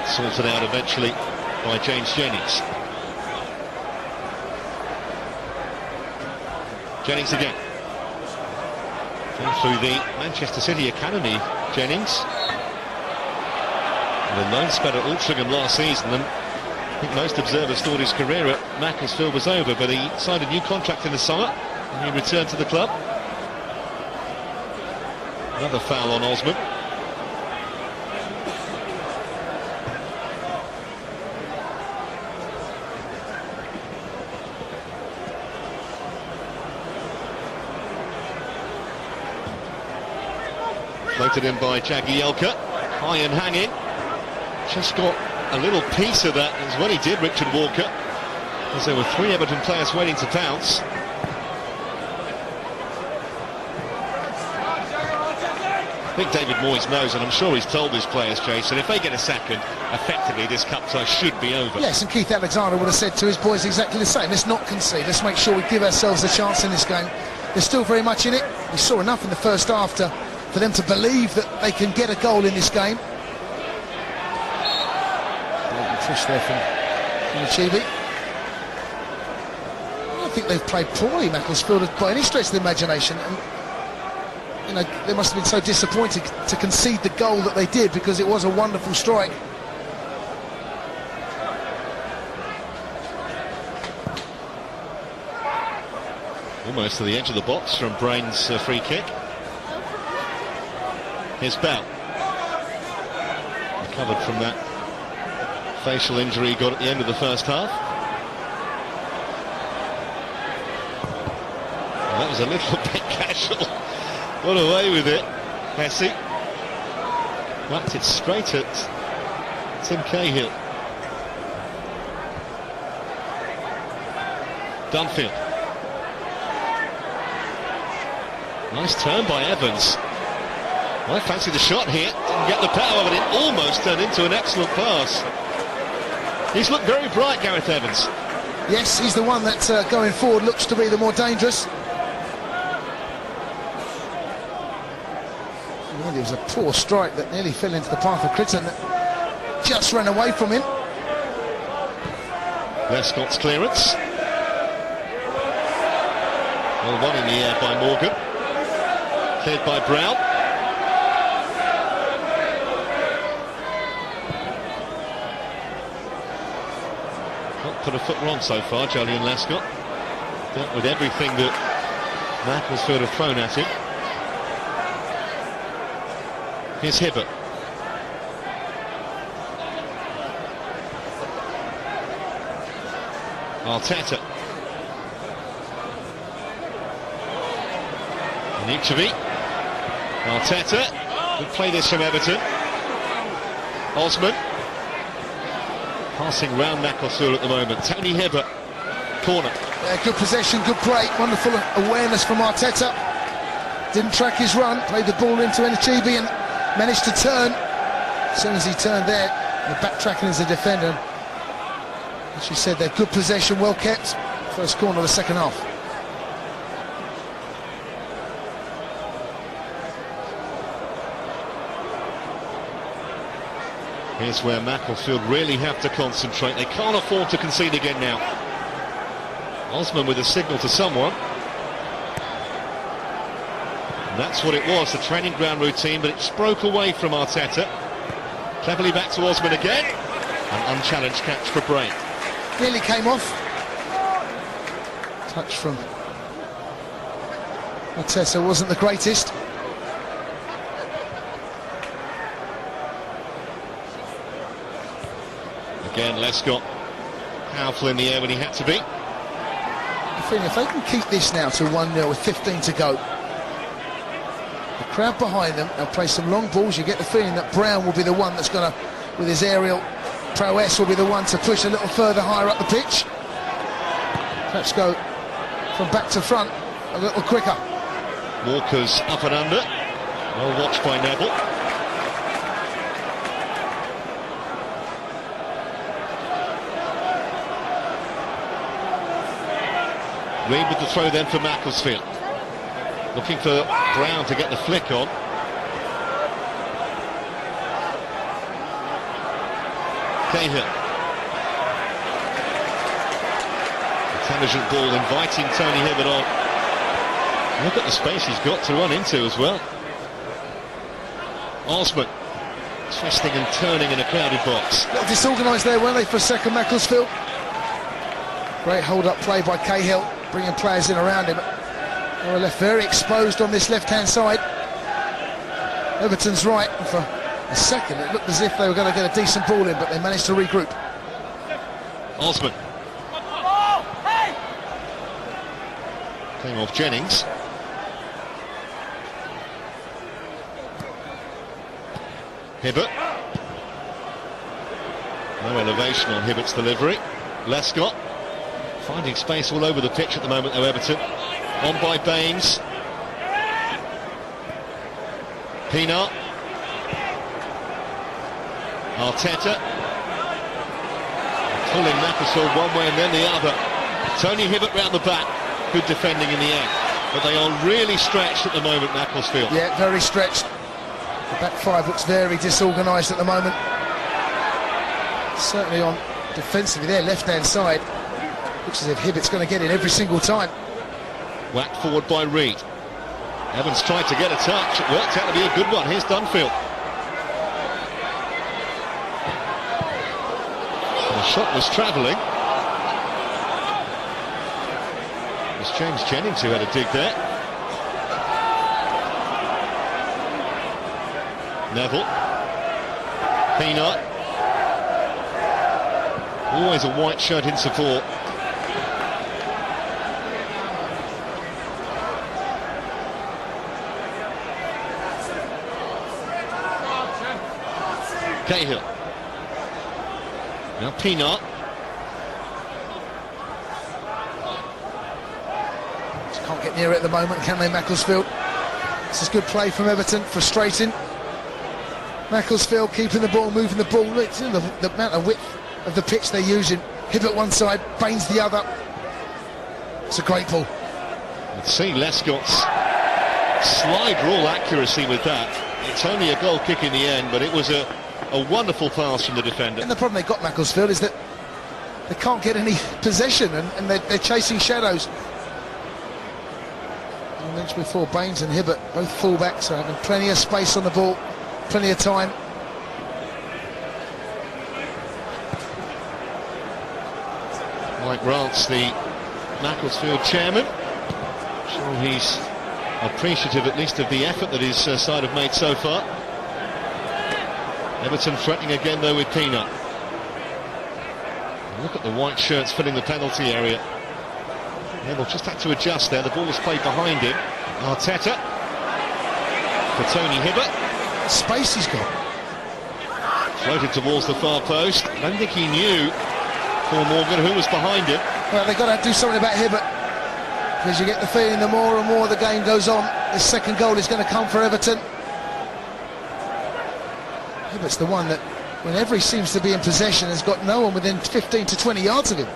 Sorted out eventually by James Jennings. Jennings again. Came through the Manchester City Academy, Jennings. The loan spell at Altrincham last season, and I think most observers thought his career at Macclesfield was over, but he signed a new contract in the summer and he returned to the club. Another foul on Osman. Floated in by Jagielka, high and hanging. Just got a little piece of that as well he did, Richard Walker, as there were 3 Everton players waiting to pounce. I think David Moyes knows, and I'm sure he's told his players, Jason, if they get a second, effectively this cup tie should be over. Yes, and Keith Alexander would have said to his boys exactly the same. Let's not concede, let's make sure we give ourselves a chance in this game. They're still very much in it. We saw enough in the first half for them to believe that they can get a goal in this game. Push there from Chibi. I don't think they've played poorly, Macclesfield, by any stretch of the imagination. And, you know, they must have been so disappointed to concede the goal that they did, because it was a wonderful strike. Almost to the edge of the box from Brain's free kick. Here's Bell. Recovered from that facial injury he got at the end of the first half. Well, that was a little bit casual. Got away with it. Messi whacked it straight at Tim Cahill. Dunfield. Nice turn by Evans. Well, I fancy the shot here. Didn't get the power, but it almost turned into an excellent pass. He's looked very bright, Gareth Evans. Yes, he's the one that going forward looks to be the more dangerous. Well, it was a poor strike that nearly fell into the path of Critton, that just ran away from him. Lescott's clearance. Well, one in the air by Morgan. Cleared by Brown. Not put a foot wrong so far, Julian Lescott. Dealt with everything that Macclesfield have thrown at him. Here's Hibbert. Arteta. Nikčević. Arteta. Good play this from Everton. Osman. Passing round Macclesfield at the moment. Tony Hibbert. Corner. Good possession, good break, wonderful awareness from Arteta. Didn't track his run, played the ball into Nikčević and managed to turn. As soon as he turned there, the backtracking as a defender. As you said, they're good possession, well kept. First corner of the second half. Here's where Macclesfield really have to concentrate. They can't afford to concede again now. Osman with a signal to someone. And that's what it was, the training ground routine, but it just broke away from Arteta. Cleverly back to Osman again. An unchallenged catch for Brain. Nearly came off. Touch from Arteta wasn't the greatest. Again, Lescott powerful in the air when he had to be. I think if they can keep this now to 1-0 with 15 to go, the crowd behind them, they'll play some long balls. You get the feeling that Brown will be the one that's going to, with his aerial prowess, will be the one to push a little further higher up the pitch. Perhaps go from back to front a little quicker. Walker's up and under. Well watched by Neville. Reed with the throw then for Macclesfield. Looking for Brown to get the flick on. Cahill. Intelligent ball inviting Tony Hibbert on. Look at the space he's got to run into as well. Osman twisting and turning in a crowded box. A little disorganised there, weren't they, for a second, Macclesfield? Great hold-up play by Cahill, bringing players in around him. They were left very exposed on this left-hand side. Everton's right, and for a second it looked as if they were going to get a decent ball in, but they managed to regroup. Osman. Came off Jennings. Hibbert. No elevation on Hibbert's delivery. Lescott finding space all over the pitch at the moment though, Everton. On by Baines. Pienaar. Arteta. Pulling Macclesfield one way and then the other. Tony Hibbert round the back. Good defending in the end. But they are really stretched at the moment, Macclesfield. Yeah, very stretched. The back five looks very disorganised at the moment. Certainly on defensively there, left-hand side. Looks as if Hibbert's going to get in every single time. Whacked forward by Reed. Evans tried to get a touch. It worked out to be a good one. Here's Dunfield. The shot was travelling. It was James Jennings who had a dig there. Neville. Pienaar. Always a white shirt in support. Cahill. Now Pienaar. Just can't get near it at the moment, can they, Macclesfield? This is good play from Everton, frustrating. Macclesfield keeping the ball, moving the ball. Look, the amount of width of the pitch they're using. Hibbert one side, Baines the other. It's a great ball. Let's see Lescott's slide rule accuracy with that. It's only a goal kick in the end, but it was a wonderful pass from the defender. And the problem they got, Macclesfield, is that they can't get any possession, and they're chasing shadows. I mentioned before, Baines and Hibbert, both full-backs, are having plenty of space on the ball, plenty of time. Mike Rance, the Macclesfield chairman, sure he's appreciative at least of the effort that his side have made so far. Everton threatening again though with Pienaar. Look at the white shirts filling the penalty area. Neville just had to adjust there. The ball was played behind him. Arteta for Tony Hibbert. Space he's got. Floated towards the far post. I don't think he knew, Paul Morgan, who was behind him. Well, they've got to do something about Hibbert, because you get the feeling the more and more the game goes on, the second goal is going to come for Everton. Hibbert's the one that, whenever he seems to be in possession, has got no one within 15 to 20 yards of him.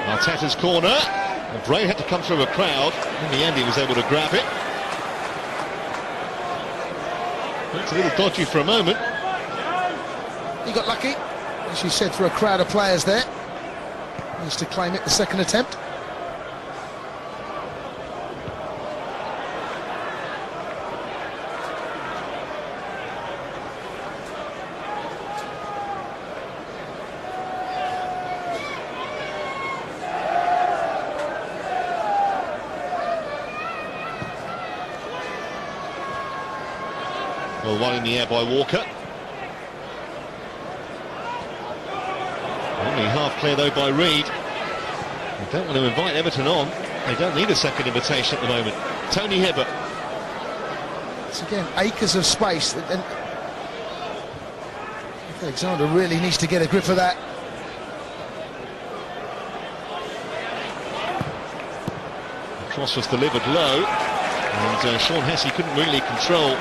Arteta's corner, and Bray had to come through a crowd. In the end he was able to grab it. Looked a little dodgy for a moment. He got lucky, as you said, through a crowd of players there. Managed to claim it the second attempt. Well, one in the air by Walker. Only half clear though by Reed. They don't want to invite Everton on. They don't need a second invitation at the moment. Tony Hibbert. It's again acres of space, and Alexander really needs to get a grip of that. The cross was delivered low, and Sean Hesse couldn't really control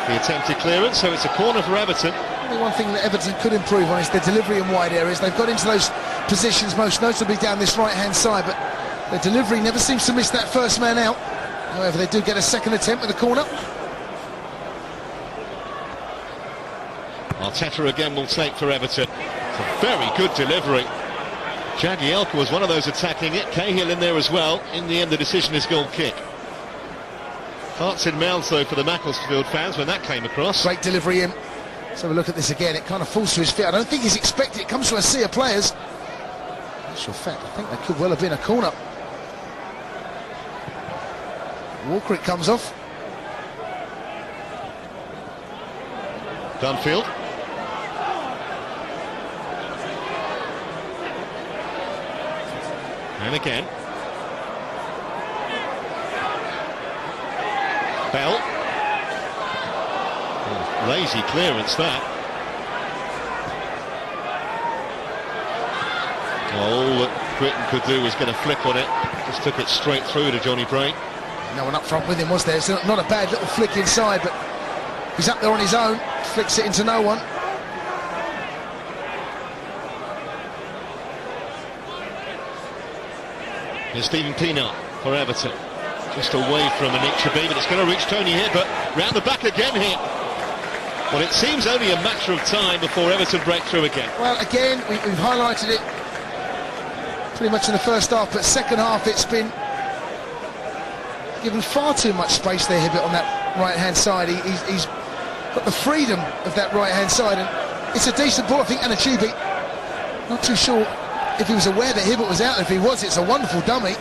the attempted clearance, so it's a corner for Everton. Only one thing that Everton could improve on is their delivery in wide areas. They've got into those positions, most notably down this right-hand side, but Their delivery never seems to miss that first man out. However, they do get a second attempt at the corner. Arteta again will take for Everton. It's a very good delivery. Jagielka was one of those attacking it. Cahill in there as well. In the end, the decision is goal kick. Hearts in mouths, though, for the Macclesfield fans when that came across. Great delivery in. Let's have a look at this again. It kind of falls to his feet. I don't think he's expected. It comes from a sea of players. In actual fact, I think that could well have been a corner. Walker, it comes off. Dunfield. And again. Bell. Oh, lazy clearance that. All that Britain could do was get a flick on it. Just took it straight through to Johnny Brain. No one up front with him, was there? It's not a bad little flick inside, but he's up there on his own. Flicks it into no one. Here's Stephen Pienaar for Everton. Just away from Anik Shabi, but it's going to reach Tony here, but round the back again here. Well, it seems only a matter of time before Everton break through again. Well, again, we've highlighted it pretty much in the first half, but second half it's been given far too much space there, Hibbert, on that right-hand side. He's got the freedom of that right-hand side, and it's a decent ball, I think. Anachibi, not too sure if he was aware that Hibbert was out. If he was, it's a wonderful dummy.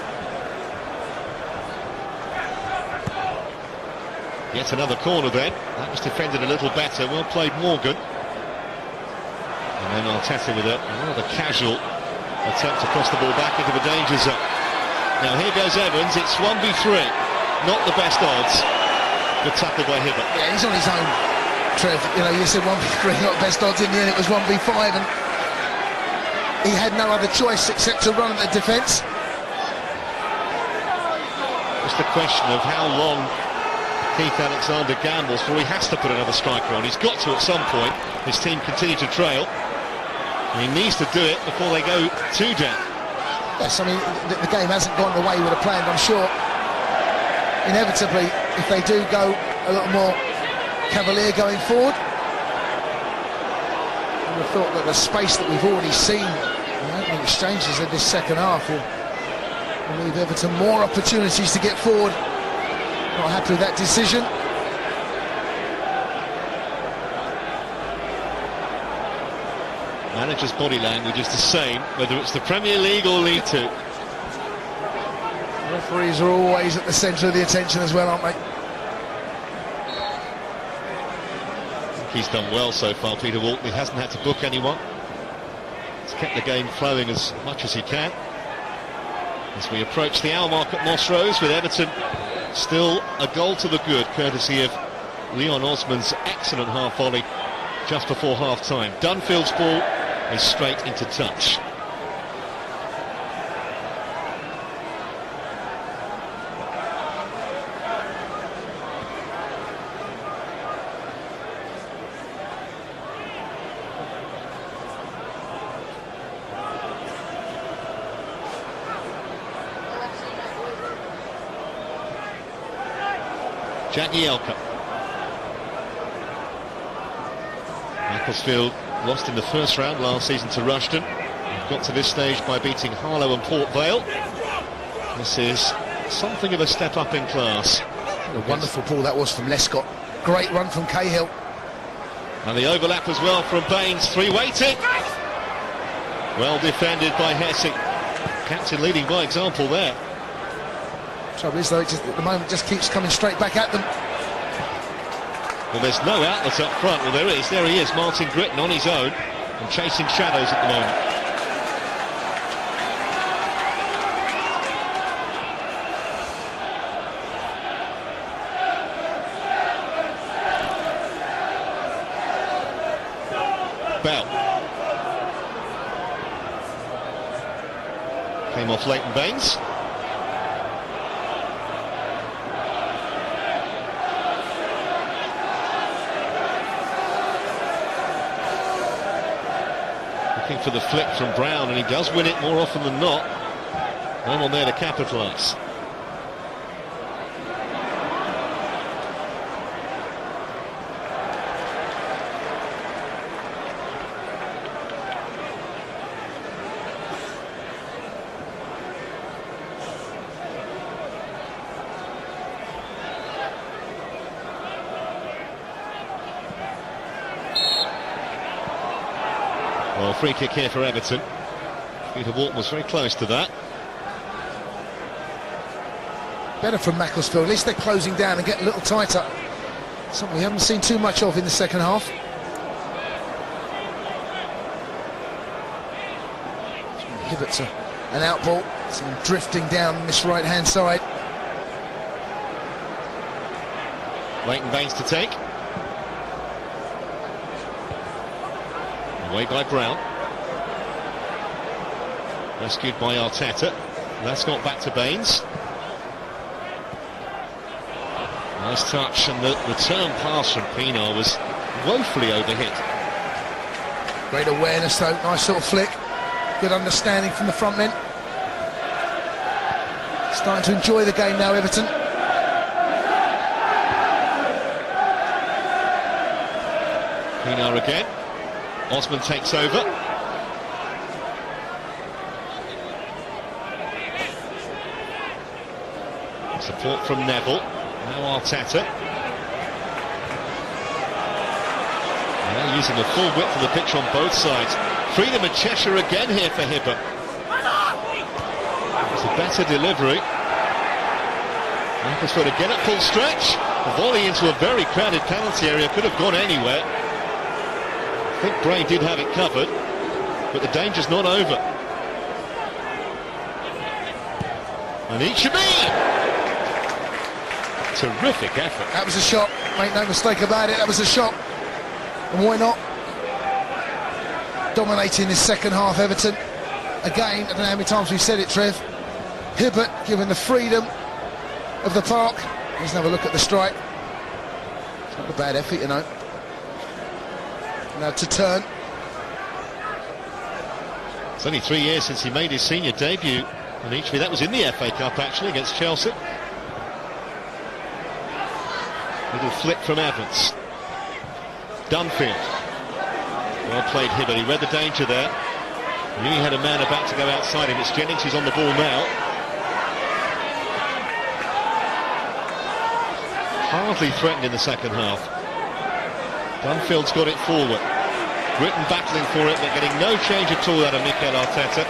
Yet another corner then. That was defended a little better. Well played, Morgan. And then Arteta with a rather casual attempt to cross the ball back into the danger zone. Now here goes Evans. It's 1v3. Not the best odds. Good tackle by Hibbert. Yeah, he's on his own, Trev. You know, you said 1v3, not best odds. In the end, it was 1v5, and he had no other choice except to run at the defence. Just a question of how long Keith Alexander gambles for. He has to put another striker on. He's got to at some point. His team continue to trail. He needs to do it before they go 2 down. Yes, I mean, the game hasn't gone the way he would have planned, I'm sure. Inevitably, if they do go a little more cavalier going forward, I would have thought that the space that we've already seen in the opening exchanges of this second half will leave Everton more opportunities to get forward. Not happy with that decision. Manager's body language is the same, whether it's the Premier League or League Two. Referees are always at the centre of the attention as well, aren't they? He's done well so far, Peter Walton. He hasn't had to book anyone. He's kept the game flowing as much as he can. As we approach the hour mark at Moss Rose, with Everton still a goal to the good, courtesy of Leon Osman's excellent half volley just before half-time. Dunfield's ball is straight into touch. Jagielka. Macclesfield lost in the first round last season to Rushden. Got to this stage by beating Harlow and Port Vale. This is something of a step up in class. A wonderful ball that was from Lescott. Great run from Cahill. And the overlap as well from Baines. 3 waiting. Well defended by Hessing. Captain leading by example there. Trouble is, though, it just, at the moment just keeps coming straight back at them. Well, there's no outlet up front. Well, there is. There he is, Martin Gritton on his own and chasing shadows at the moment. Bell. Came off Leighton Baines. Looking for the flick from Brown, and he does win it more often than not. No one there to capitalise. Well, free kick here for Everton. Peter Walton was very close to that. Better from Macclesfield. At least they're closing down and getting a little tighter. Something we haven't seen too much of in the second half. Hibbert's an out ball. So drifting down this right-hand side. Leighton Baines to take. Away by Brown. Rescued by Arteta. That's got back to Baines. Nice touch, and the return pass from Pienaar was woefully overhit. Great awareness though, nice little flick. Good understanding from the front men. Starting to enjoy the game now, Everton. Pienaar again. Osman takes over. Support from Neville. Now Arteta. Now using the full width of the pitch on both sides. Freedom of Cheshire again here for Hibbert. It's a better delivery. Macclesfield again at full stretch. A volley into a very crowded penalty area, could have gone anywhere. I think Bray did have it covered, but the danger's not over. And Ichibi! Terrific effort. That was a shot, make no mistake about it, that was a shot. And why not? Dominating this second half, Everton. Again, I don't know how many times we've said it, Trev. Hibbert given the freedom of the park. Let's have a look at the strike. It's not a bad effort, you know. Now to turn. It's only 3 years since he made his senior debut. And each that was in the FA Cup actually against Chelsea. Little flick from Evans. Dunfield. Well played Hibbert, he read the danger there. He knew he had a man about to go outside him. It's Jennings who's on the ball now. Hardly threatened in the second half. Dunfield's got it forward. Britain battling for it, but getting no change at all out of Mikel Arteta.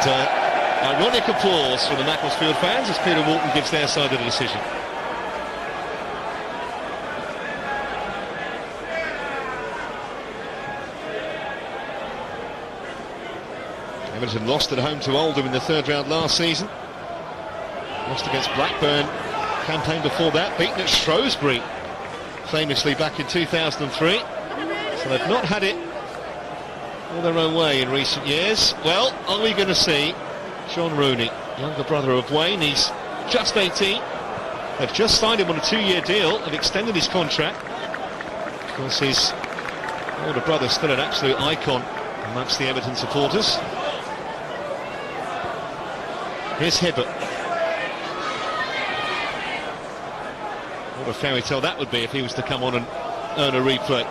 And ironic applause from the Macclesfield fans as Peter Walton gives their side of the decision. Everton lost at home to Oldham in the third round last season. Lost against Blackburn. Campaign before that, beaten at Shrewsbury, famously back in 2003. So they've not had it all their own way in recent years. Well, are we going to see John Rooney, younger brother of Wayne? He's just 18. They've just signed him on a 2-year deal and extended his contract. Of course, his older brother's still an absolute icon amongst the Everton supporters. Here's Hibbert. What a fairy tale that would be if he was to come on and earn a replay.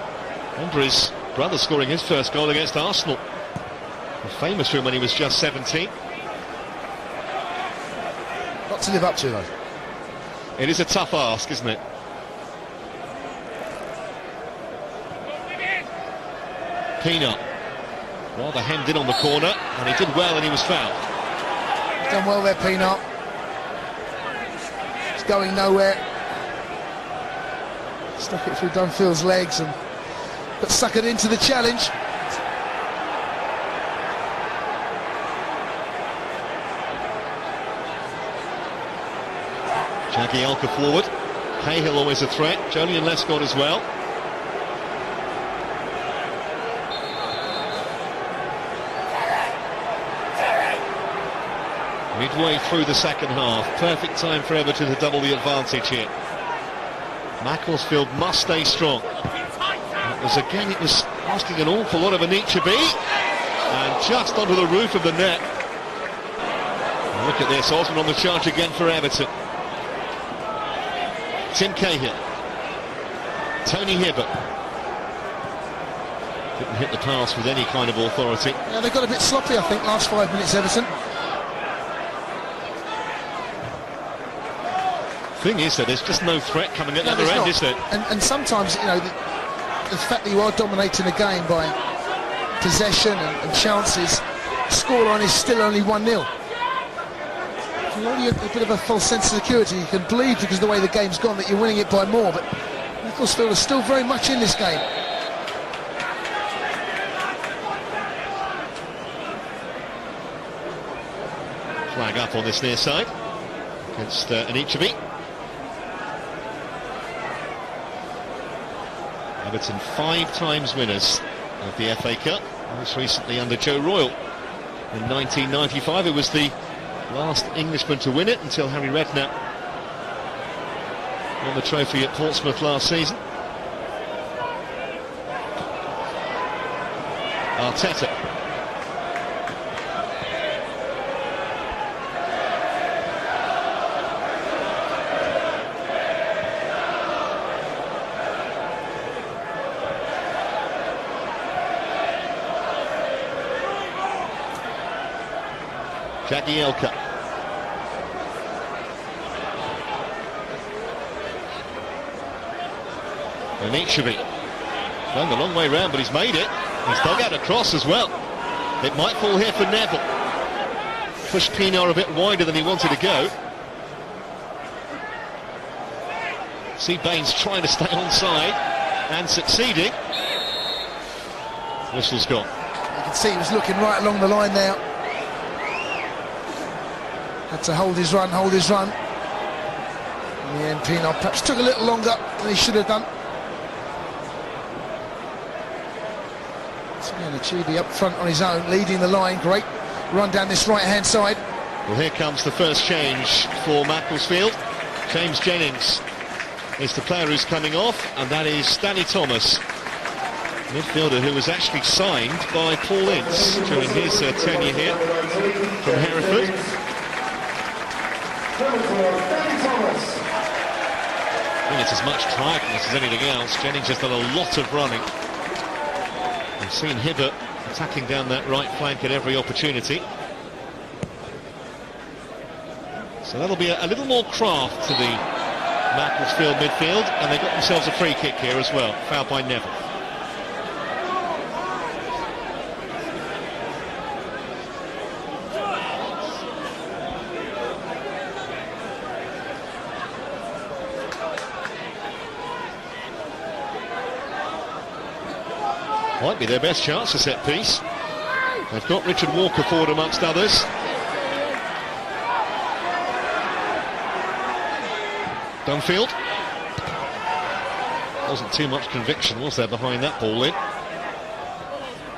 Remember his brother scoring his first goal against Arsenal. Famous for him when he was just 17. Not to live up to, though. It is a tough ask, isn't it? Pienaar. Rather hemmed in on the corner, and he did well and he was fouled. He's done well there, Pienaar. It's going nowhere. Stuck it through Dunfield's legs and got suckered into the challenge. Jagielka forward. Cahill always a threat. Jolyon Lescott as well. Midway through the second half, perfect time for Everton to double the advantage here. Macclesfield must stay strong. It was asking an awful lot of Anichebe, and just onto the roof of the net. And look at this, Osman on the charge again for Everton. Tim Cahill, Tony Hibbert. Didn't hit the pass with any kind of authority. Yeah, they got a bit sloppy, I think, last 5 minutes, Everton. Thing is that there's just no threat coming at the other end, is there? And sometimes, you know, the fact that you are dominating the game by possession and chances, scoreline is still only 1-0. You're only a bit of a false sense of security. You can believe, because of the way the game's gone, that you're winning it by more, but Macclesfield are still very much in this game. Flag up on this near side against Anichebe. Everton 5 times winners of the FA Cup, most recently under Joe Royle in 1995. It was the last Englishman to win it until Harry Redknapp won the trophy at Portsmouth last season. Arteta. Jagielka. Anichebe. Going the long way round, but he's made it. He's dug out a cross as well. It might fall here for Neville. Pushed Pienaar a bit wider than he wanted to go. See Baines trying to stay onside and succeeding. Whistle's gone. You can see he was looking right along the line there. Had to hold his run. In the end, Pienaar perhaps took a little longer than he should have done. So Anichebe up front on his own, leading the line. Great run down this right-hand side. Well, here comes the first change for Macclesfield. James Jennings is the player who's coming off, and that is Danny Thomas, midfielder who was actually signed by Paul Ince during his tenure here from Hereford. I think it's as much tiredness as anything else. Jennings has done a lot of running. We've seen Hibbert attacking down that right flank at every opportunity. So that'll be a little more craft to the Macclesfield midfield, and they got themselves a free kick here as well, fouled by Neville. Might be their best chance, a set piece. They've got Richard Walker forward amongst others. Dunfield. Wasn't too much conviction, was there, behind that ball in?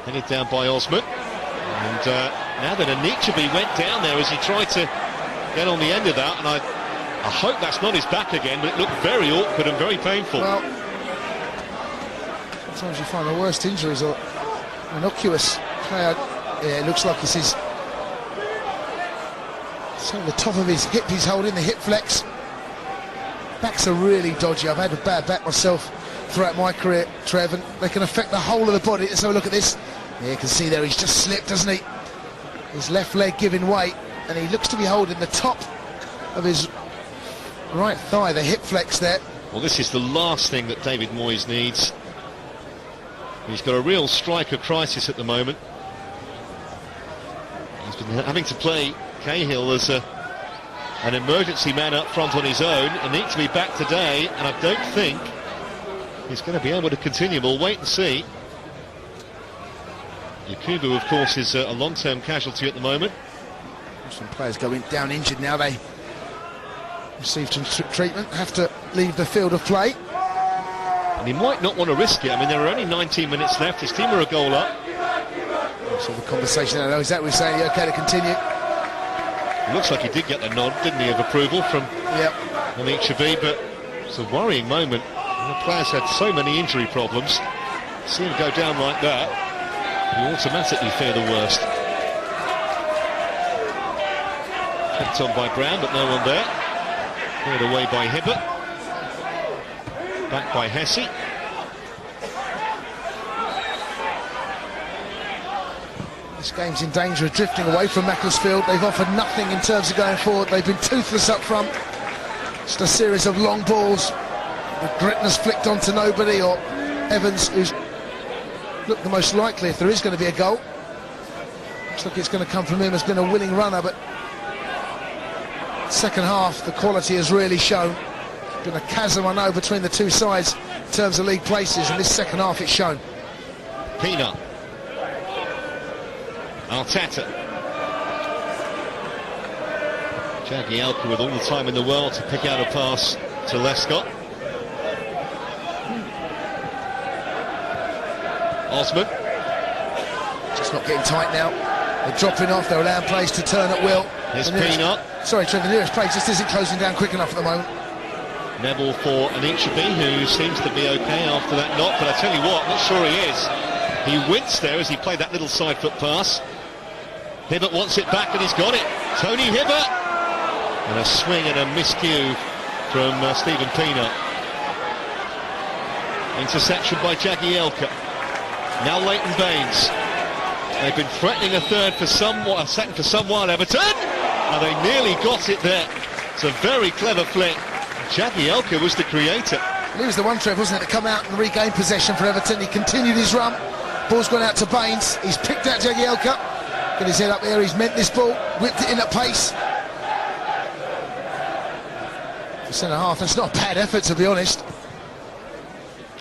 Headed down by Osman. And now that Anichebe went down there as he tried to get on the end of that, and I hope that's not his back again, but it looked very awkward and very painful. Well, sometimes you find the worst injuries are innocuous. Yeah, it looks like this is so the top of his hip he's holding, the hip flex. Backs are really dodgy. I've had a bad back myself throughout my career, Trev, and they can affect the whole of the body. Let's have a look at this. Yeah, you can see there he's just slipped, doesn't he? His left leg giving way, and he looks to be holding the top of his right thigh, the hip flex there. Well, this is the last thing that David Moyes needs. He's got a real striker crisis at the moment. He's been having to play Cahill as an emergency man up front on his own, and needs to be back today, and I don't think he's going to be able to continue. We'll wait and see. Yakubu, of course, is a long-term casualty at the moment. Some players going down injured now. They received some treatment, have to leave the field of play. And he might not want to risk it. I mean, there are only 19 minutes left. His team are a goal up. So the conversation, I know exactly what we're saying. Okay to continue. Looks like he did get the nod, didn't he, of approval from Anichebe, but it's a worrying moment. The players had so many injury problems. See him go down like that, you automatically fear the worst. Kept on by Brown, but no one there. Cleared away by Hibbert. Back by Hesse. This game's in danger of drifting away from Macclesfield. They've offered nothing in terms of going forward. They've been toothless up front. Just a series of long balls. The Gretna's flicked onto nobody, or Evans, who's looked the most likely if there is going to be a goal. Looks like it's going to come from him. Has been a willing runner, but second half the quality has really shown. Been a chasm, I know, between the two sides in terms of league places, and this second half it's shown. Pina. Arteta. Jagielka with all the time in the world to pick out a pass to Lescott. Osman. Just not getting tight now. They're dropping off, they're allowing plays to turn at will. Here's Pina. Sorry, Trevor, the nearest play just isn't closing down quick enough at the moment. Neville for Anichebe, who seems to be okay after that knock, but I tell you what, I'm not sure he is. He winced there as he played that little side foot pass. Hibbert wants it back and he's got it. Tony Hibbert! And a swing and a miscue from Stephen Pina. Interception by Jagielka. Now Leighton Baines. They've been threatening a second for some while, Everton! And they nearly got it there. It's a very clever flick. Jagielka was the creator. He was the one, Trev, wasn't it, to come out and regain possession for Everton. He continued his run. Ball's gone out to Baines. He's picked out Jagielka. Got his head up there. He's meant this ball. Whipped it in at pace. For centre half, that's not a bad effort, to be honest.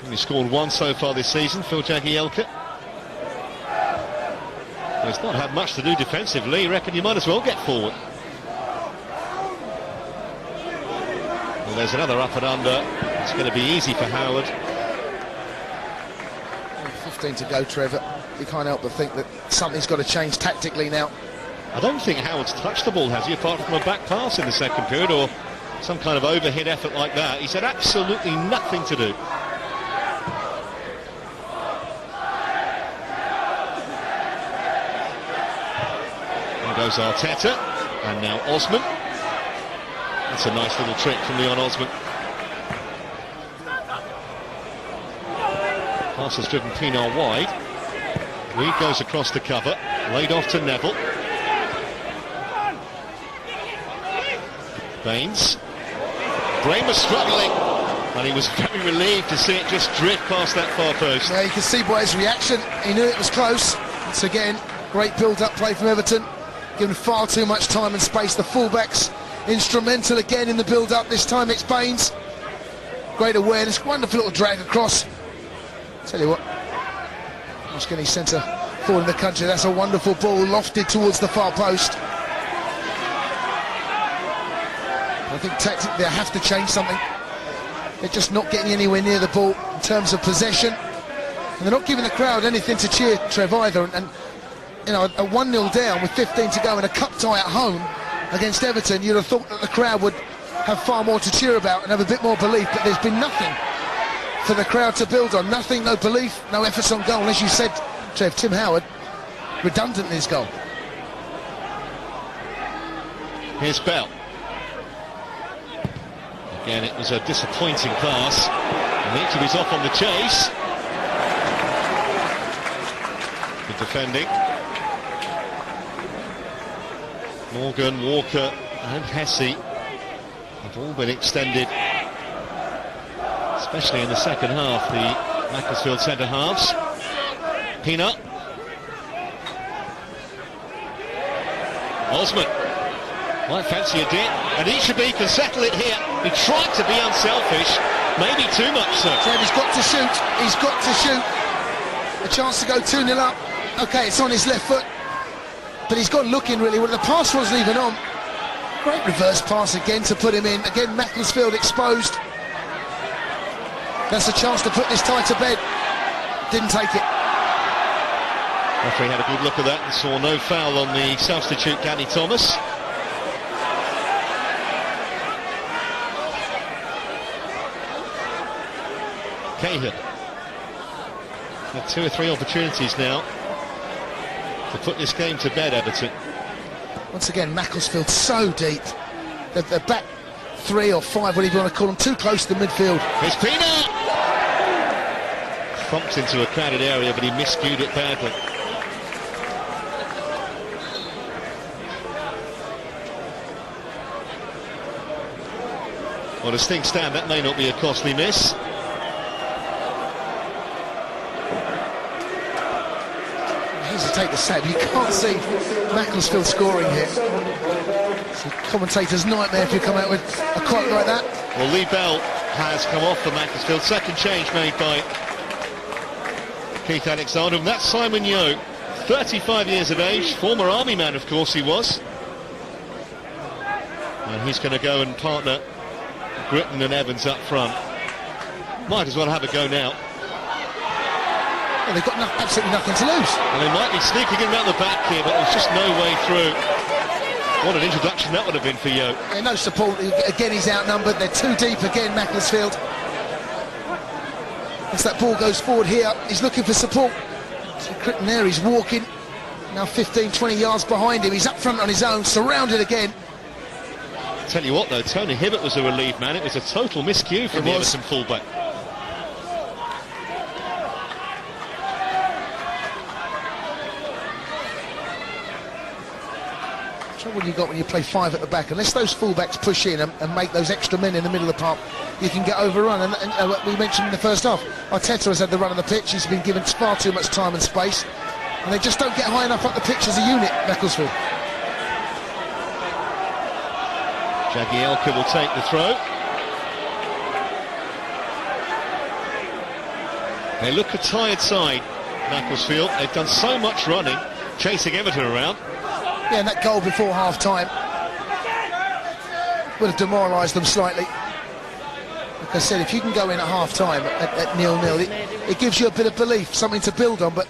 Only scored one so far this season, Phil Jagielka. He's not had much to do defensively. You reckon you might as well get forward. Well, there's another up and under. It's going to be easy for Howard. 15 to go, Trevor. You can't help but think that something's got to change tactically now. I don't think Howard's touched the ball, has he, apart from a back pass in the second period or some kind of overhead effort like that. He's had absolutely nothing to do. There goes Arteta, and now Osman. That's a nice little trick from Leon Osman. Pass has driven Pienaar wide. Reed goes across the cover, laid off to Neville. Baines. Brain was struggling, and he was very relieved to see it just drift past that far post. Yeah, you can see by his reaction, he knew it was close. Once again, great build-up play from Everton, given far too much time and space. The fullbacks instrumental again in the build-up. This time it's Baines. Great awareness, wonderful little drag across. Tell you what, Mosconi centre forward in the country. That's a wonderful ball lofted towards the far post. I think tactically they have to change something. They're just not getting anywhere near the ball in terms of possession, and they're not giving the crowd anything to cheer, Trev, either. And you know, a 1-0 down with 15 to go in a cup tie at home against Everton, you'd have thought that the crowd would have far more to cheer about and have a bit more belief, but there's been nothing for the crowd to build on. Nothing, no belief, no efforts on goal. As you said, Trev, Tim Howard, redundant in his goal. Here's Bell. Again, it was a disappointing pass. Anichebe's off on the chase. Good defending. Morgan, Walker and Hesse have all been extended, especially in the second half, the Macclesfield centre-halves. Pina. Osman. Might fancy a dip. Anichebe can settle it here. He tried to be unselfish. Maybe too much so. He's got to shoot. He's got to shoot. A chance to go 2-0 up. Okay, it's on his left foot, but he's got looking really well. The pass wasn't even on. Great reverse pass again to put him in. Again, Macclesfield exposed. That's a chance to put this tie to bed. Didn't take it. Referee had a good look at that and saw no foul on the substitute, Danny Thomas. Cahill. Had 2 or 3 opportunities now to put this game to bed, Everton. Once again, Macclesfield so deep. They're back 3 or 5, whatever you want to call them, too close to the midfield. It's Pina! Thumped into a crowded area, but he miscued it badly. Well, as things stand, that may not be a costly miss. I hesitate to say, but you can't see Macclesfield scoring here. It's a commentator's nightmare if you come out with a quote like that. Well, Lee Bell has come off for Macclesfield. Second change made by Keith Alexander. And that's Simon Yeo, 35 years of age, former army man, of course he was. And he's going to go and partner Gritton and Evans up front. Might as well have a go now. Well, they've got absolutely nothing to lose. And they might be sneaking in around the back here, but there's just no way through. What an introduction that would have been for Yeo. Yeah, no support. Again, he's outnumbered. They're too deep again, Macclesfield. As that ball goes forward here, he's looking for support. So Gritton there, he's walking. Now 15, 20 yards behind him. He's up front on his own, surrounded again. Tell you what though, Tony Hibbert was a relief man. It was a total miscue from the Everton fullback. Trouble you got when you play 5 at the back, unless those fullbacks push in and make those extra men in the middle of the park, you can get overrun. And we mentioned in the first half, Arteta has had the run of the pitch. He's been given far too much time and space, and they just don't get high enough up the pitch as a unit, Macclesfield. Jagielka will take the throw. They look a tired side, Macclesfield. They've done so much running, chasing Everton around. Yeah, and that goal before half-time would have demoralised them slightly. Like I said, if you can go in at half-time at 0-0, it gives you a bit of belief, something to build on, but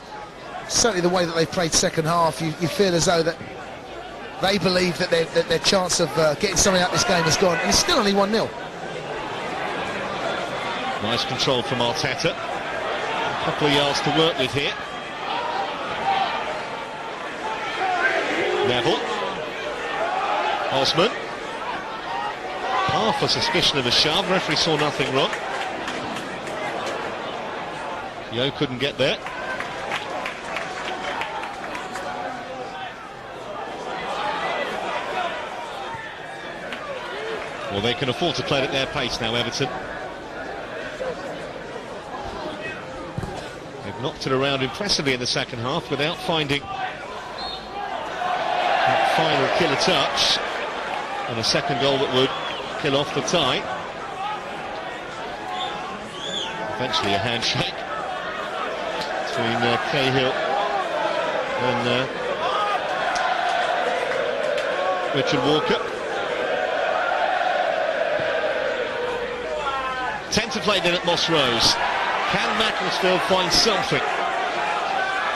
certainly the way that they played second half, you feel as though that they believe that their chance of getting something out of this game is gone, and it's still only 1-0. Nice control from Arteta. A couple of yards to work with here. Neville. Osman. Half a suspicion of a shove. Referee saw nothing wrong. Yeo couldn't get there. Well, they can afford to play at their pace now, Everton. They've knocked it around impressively in the second half without finding that final killer touch and a second goal that would kill off the tie. Eventually a handshake between Cahill and Richard Walker. 10 to play then at Moss Rose. Can Macclesfield find something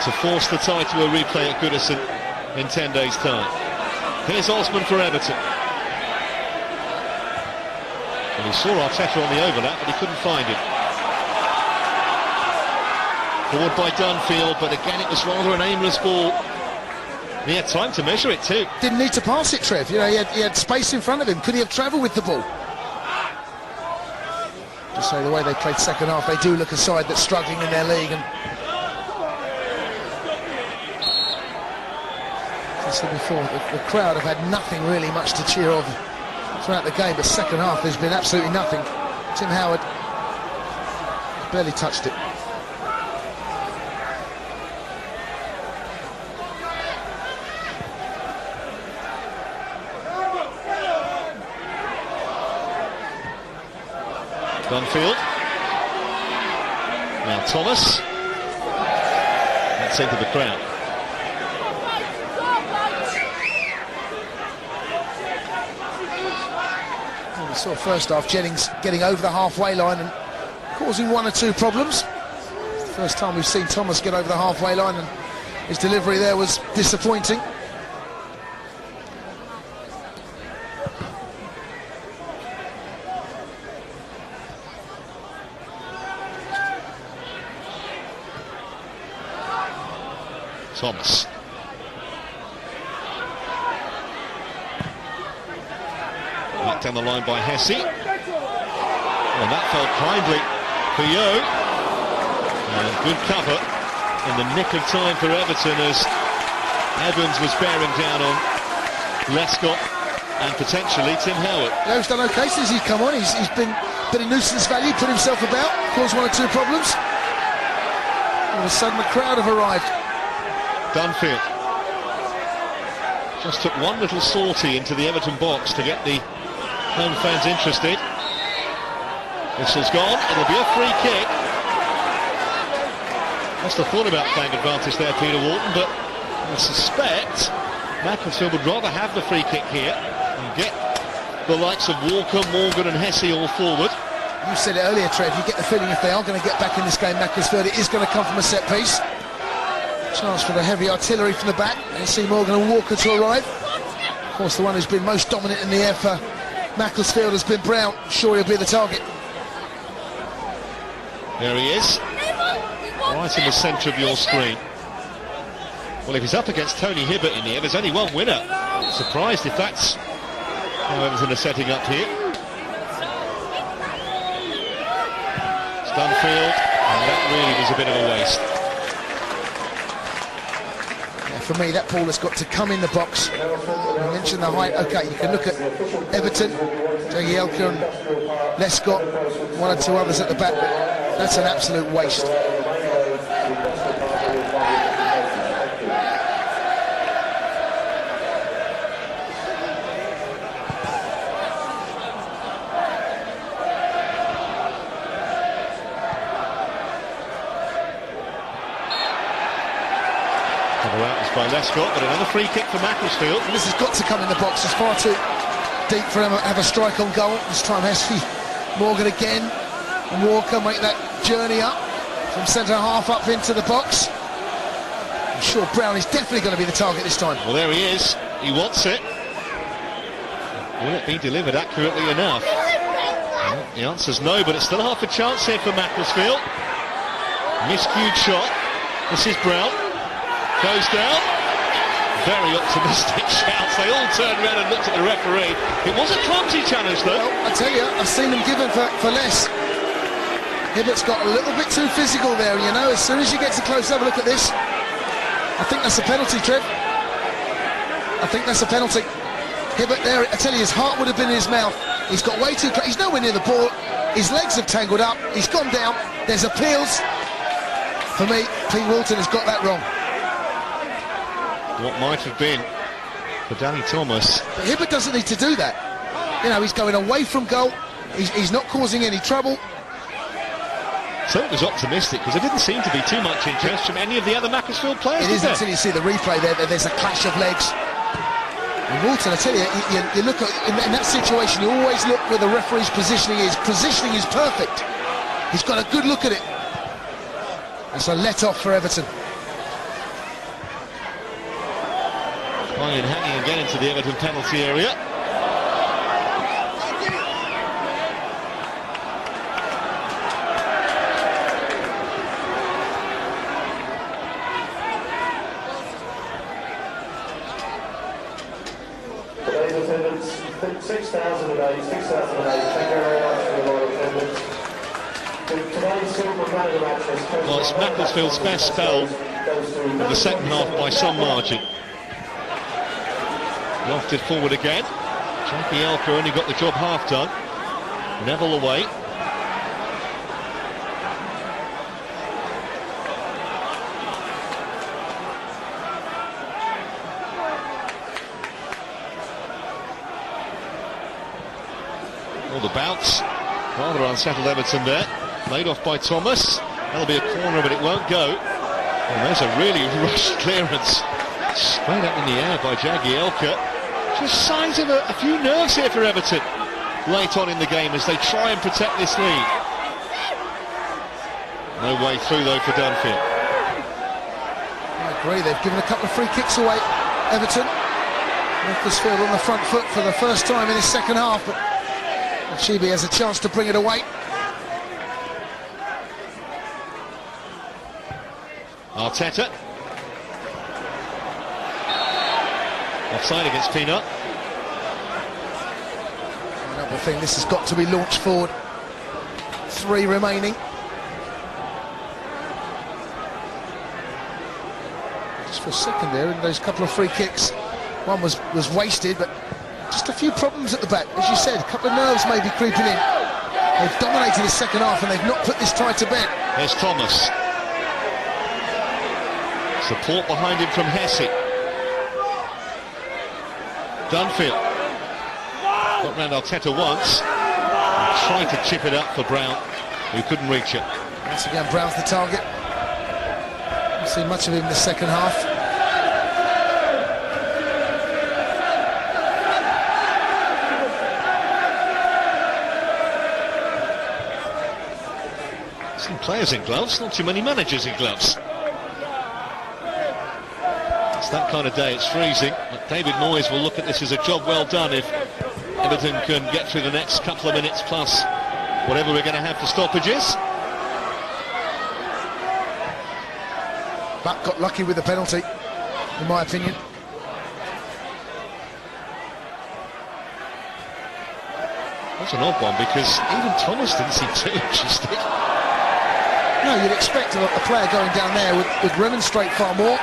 to force the tie to a replay at Goodison in 10 days' time? Here's Osman for Everton. And he saw Arteta on the overlap, but he couldn't find him. Forward by Dunfield, but again it was rather an aimless ball. He had time to measure it too. Didn't need to pass it, Trev. You know, he had space in front of him. Could he have travelled with the ball? Just say the way they played second half, they do look a side that's struggling in their league. And as I said before, the crowd have had nothing really much to cheer of throughout the game, but second half there's been absolutely nothing. Tim Howard barely touched it. Dunfield. Now Thomas. That's into the crowd. Well, we saw first half Jennings getting over the halfway line and causing 1 or 2 problems. First time we've seen Thomas get over the halfway line, and his delivery there was disappointing. Thomas. Back down the line by Hesse. And that fell kindly for Yo. And good cover in the nick of time for Everton as Evans was bearing down on Lescott and potentially Tim Howard. Yo's done okay since he's come on. He's been a bit of nuisance value, put himself about, caused one or two problems. All of a sudden the crowd have arrived. Dunfield just took one little sortie into the Everton box to get the home fans interested. Whistle's gone, it'll be a free kick. Must have thought about playing advantage there, Peter Walton, but I suspect Macclesfield would rather have the free kick here and get the likes of Walker, Morgan and Hesse all forward. You said it earlier, Trev, you get the feeling if they are going to get back in this game, Macclesfield, it is going to come from a set piece. Chance for the heavy artillery from the back, and see Morgan and Walker to arrive. Of course, the one who's been most dominant in the air for Macclesfield has been Brown. Sure, he'll be the target. There he is, right in the centre of your screen. Well, if he's up against Tony Hibbert in here, there's only one winner. Surprised if that's how Everton are setting up here. It's Dunfield, and that really was a bit of a waste. For me, that ball has got to come in the box. You mentioned the height. Okay, you can look at Everton, Jagielka and Lescott, one or two others at the back. That's an absolute waste. By Lescott, but another free kick for Macclesfield. And this has got to come in the box. It's far too deep for him to have a strike on goal. This time Hesse, Morgan again, and Walker make that journey up from centre half up into the box. I'm sure Brown is definitely going to be the target this time. Well, there he is. He wants it. Will it be delivered accurately enough? Well, the answer's no, but it's still half a chance here for Macclesfield. Miscued shot. This is Brown. Goes down. Very optimistic shouts. They all turned around and looked at the referee. It was a clumsy challenge, though. Well, I tell you, I've seen them given for less. Hibbert's got a little bit too physical there, you know. As soon as you get too close, have a look at this. I think that's a penalty, Trev. I think that's a penalty. Hibbert there, I tell you, his heart would have been in his mouth. He's got way too close. He's nowhere near the ball. His legs have tangled up. He's gone down. There's appeals. For me, Pete Walton has got that wrong. What might have been for Danny Thomas. But Hibbert doesn't need to do that. You know, he's going away from goal. He's not causing any trouble. So it was optimistic because there didn't seem to be too much interest from any of the other Macclesfield players. It is until you see the replay there. There's a clash of legs. And Walton, I tell you, you look at in that situation. You always look where the referee's positioning is. Positioning is perfect. He's got a good look at it. It's a let off for Everton. Ryan hanging again into the Everton penalty area. Today's attendance, 6,008, 6,008. Thank you very much for the royal attendance. Today's silver man of the match is... Well, it's Macclesfield's best spell in the second half by some margin. Lofted forward again. Jagielka only got the job half done. Neville away. Well, the bounce. Rather unsettled Everton there. Laid off by Thomas. That'll be a corner, but it won't go. And there's a really rushed clearance. Straight up in the air by Jagielka. Just signs of a few nerves here for Everton late on in the game as they try and protect this lead. No way through though for Dunfield. I agree, they've given a couple of free kicks away, Everton. Macclesfield on the front foot for the first time in his second half, but Chibi has a chance to bring it away. Arteta. Offside against Peanut. Another thing, this has got to be launched forward. 3 remaining. Just for a second there, in those couple of free kicks, one was wasted, but just a few problems at the back. As you said, a couple of nerves maybe creeping in. They've dominated the second half and they've not put this tie to bed. There's Thomas. Support behind him from Hesse. Dunfield. Got round Arteta once. And tried to chip it up for Brown, who couldn't reach it. Once again, Brown's the target. Haven't seen much of him in the second half. Some players in gloves, not too many managers in gloves. It's that kind of day, it's freezing. But David Moyes will look at this as a job well done if Everton can get through the next couple of minutes plus whatever we're going to have for stoppages. But got lucky with the penalty, in my opinion. That's an odd one because even Thomas didn't see too interested. No, you'd expect a player going down there would remonstrate far more.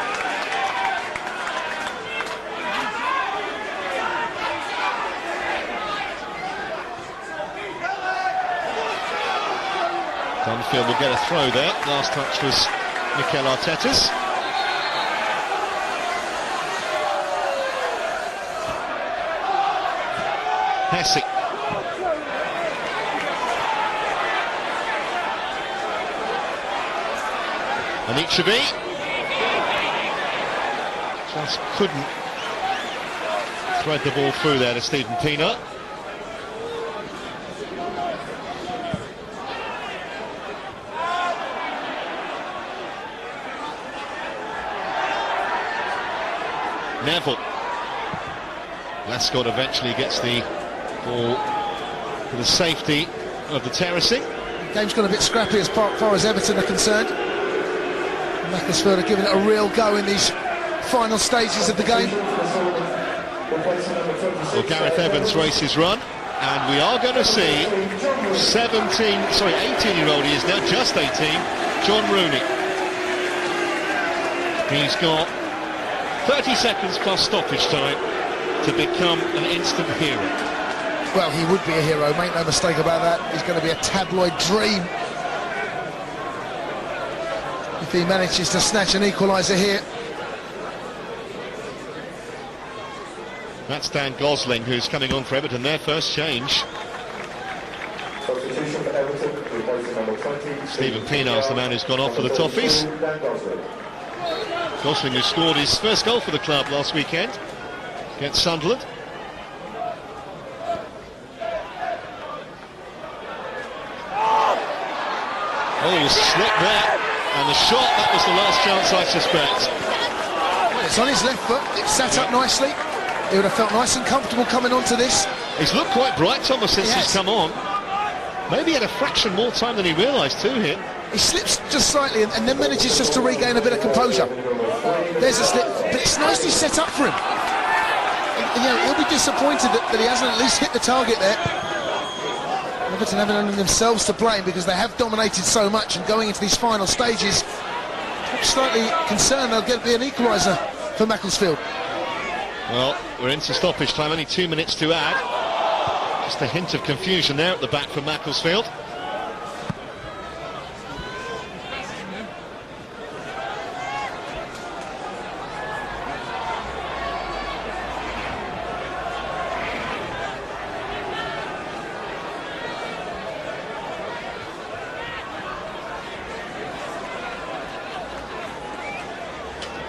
Dunfield will get a throw there. Last touch was Mikel Arteta's. Hesse. Anichebe just couldn't thread the ball through there to Stephen Peanut. Neville. Lascott eventually gets the ball for the safety of the terracing. The game's got a bit scrappy as far as Everton are concerned. Macclesfield are giving it a real go in these final stages of the game. Well, Gareth Evans races run, and we are going to see 18-year-old, he is now just 18, John Rooney. He's got 30 seconds plus stoppage time to become an instant hero. Well, he would be a hero, make no mistake about that. He's going to be a tabloid dream if he manages to snatch an equaliser here. That's Dan Gosling, who's coming on for Everton, their first change. Substitution for Everton, replacing number 20. Stephen Pienaar's the man who's gone off for the Toffees. Gosling, who scored his first goal for the club last weekend against Sunderland. Oh, slip there, and the shot, that was the last chance, I suspect. Well, it's on his left foot, it sat up nicely. He would have felt nice and comfortable coming onto this. He's looked quite bright, Thomas, since he's come on. Maybe he had a fraction more time than he realised too here. He slips just slightly and then manages just to regain a bit of composure. There's a slip, but it's nicely set up for him. And, you know, he'll be disappointed that he hasn't at least hit the target there. Everton having only themselves to blame because they have dominated so much, and going into these final stages, I'm slightly concerned there'll be an equaliser for Macclesfield. Well, we're into stoppage time, only 2 minutes to add. Just a hint of confusion there at the back from Macclesfield.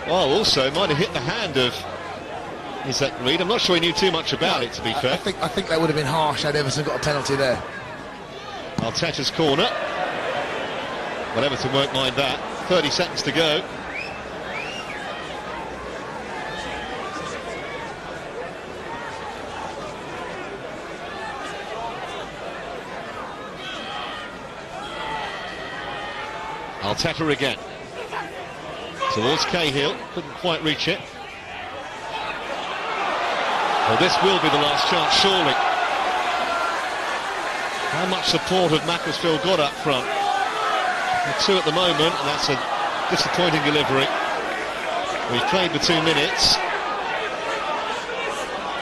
Well, also might have hit the hand of, is that Reed? I'm not sure he knew too much about it, to be fair. I think that would have been harsh had Everton got a penalty there. Arteta's corner. But Everton won't mind that. 30 seconds to go. Arteta again. Towards Cahill, couldn't quite reach it. Well, this will be the last chance, surely. How much support have Macclesfield got up front? Two at the moment, and that's a disappointing delivery. We've played the 2 minutes.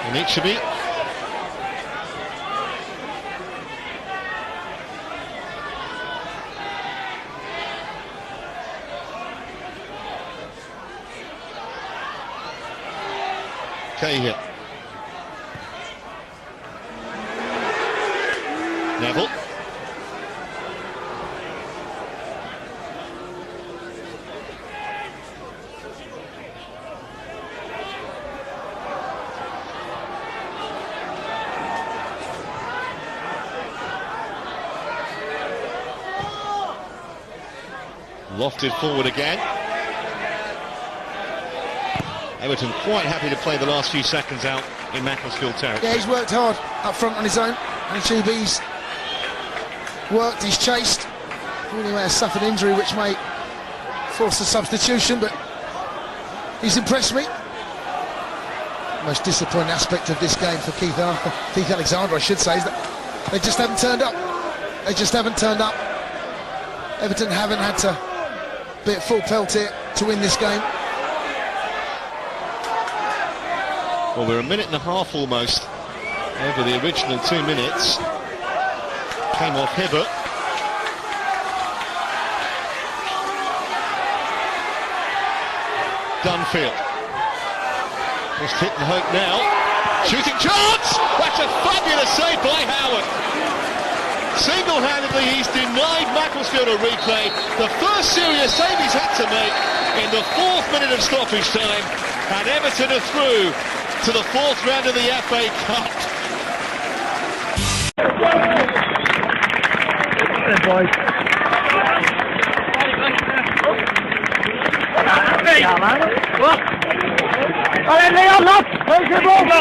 And it should be. Cahill. Neville. Lofted forward again. Everton quite happy to play the last few seconds out in Macclesfield territory. Yeah, he's worked hard up front on his own. And Chuby's worked, he's chased. He may have suffered injury which may force a substitution, but he's impressed me. Most disappointing aspect of this game for Keith Alexander, I should say, is that they just haven't turned up. They just haven't turned up. Everton haven't had to be at full pelt here to win this game. Well, we're a minute and a half almost over the original 2 minutes. Came off Hibbert. Dunfield. Just hit the hook now. Shooting chance! That's a fabulous save by Howard. Single-handedly, he's denied Macclesfield a replay. The first serious save he's had to make in the 4th minute of stoppage time. And Everton are through to the 4th round of the FA Cup. Allez, Léon, là! Allez, c'est bon, là!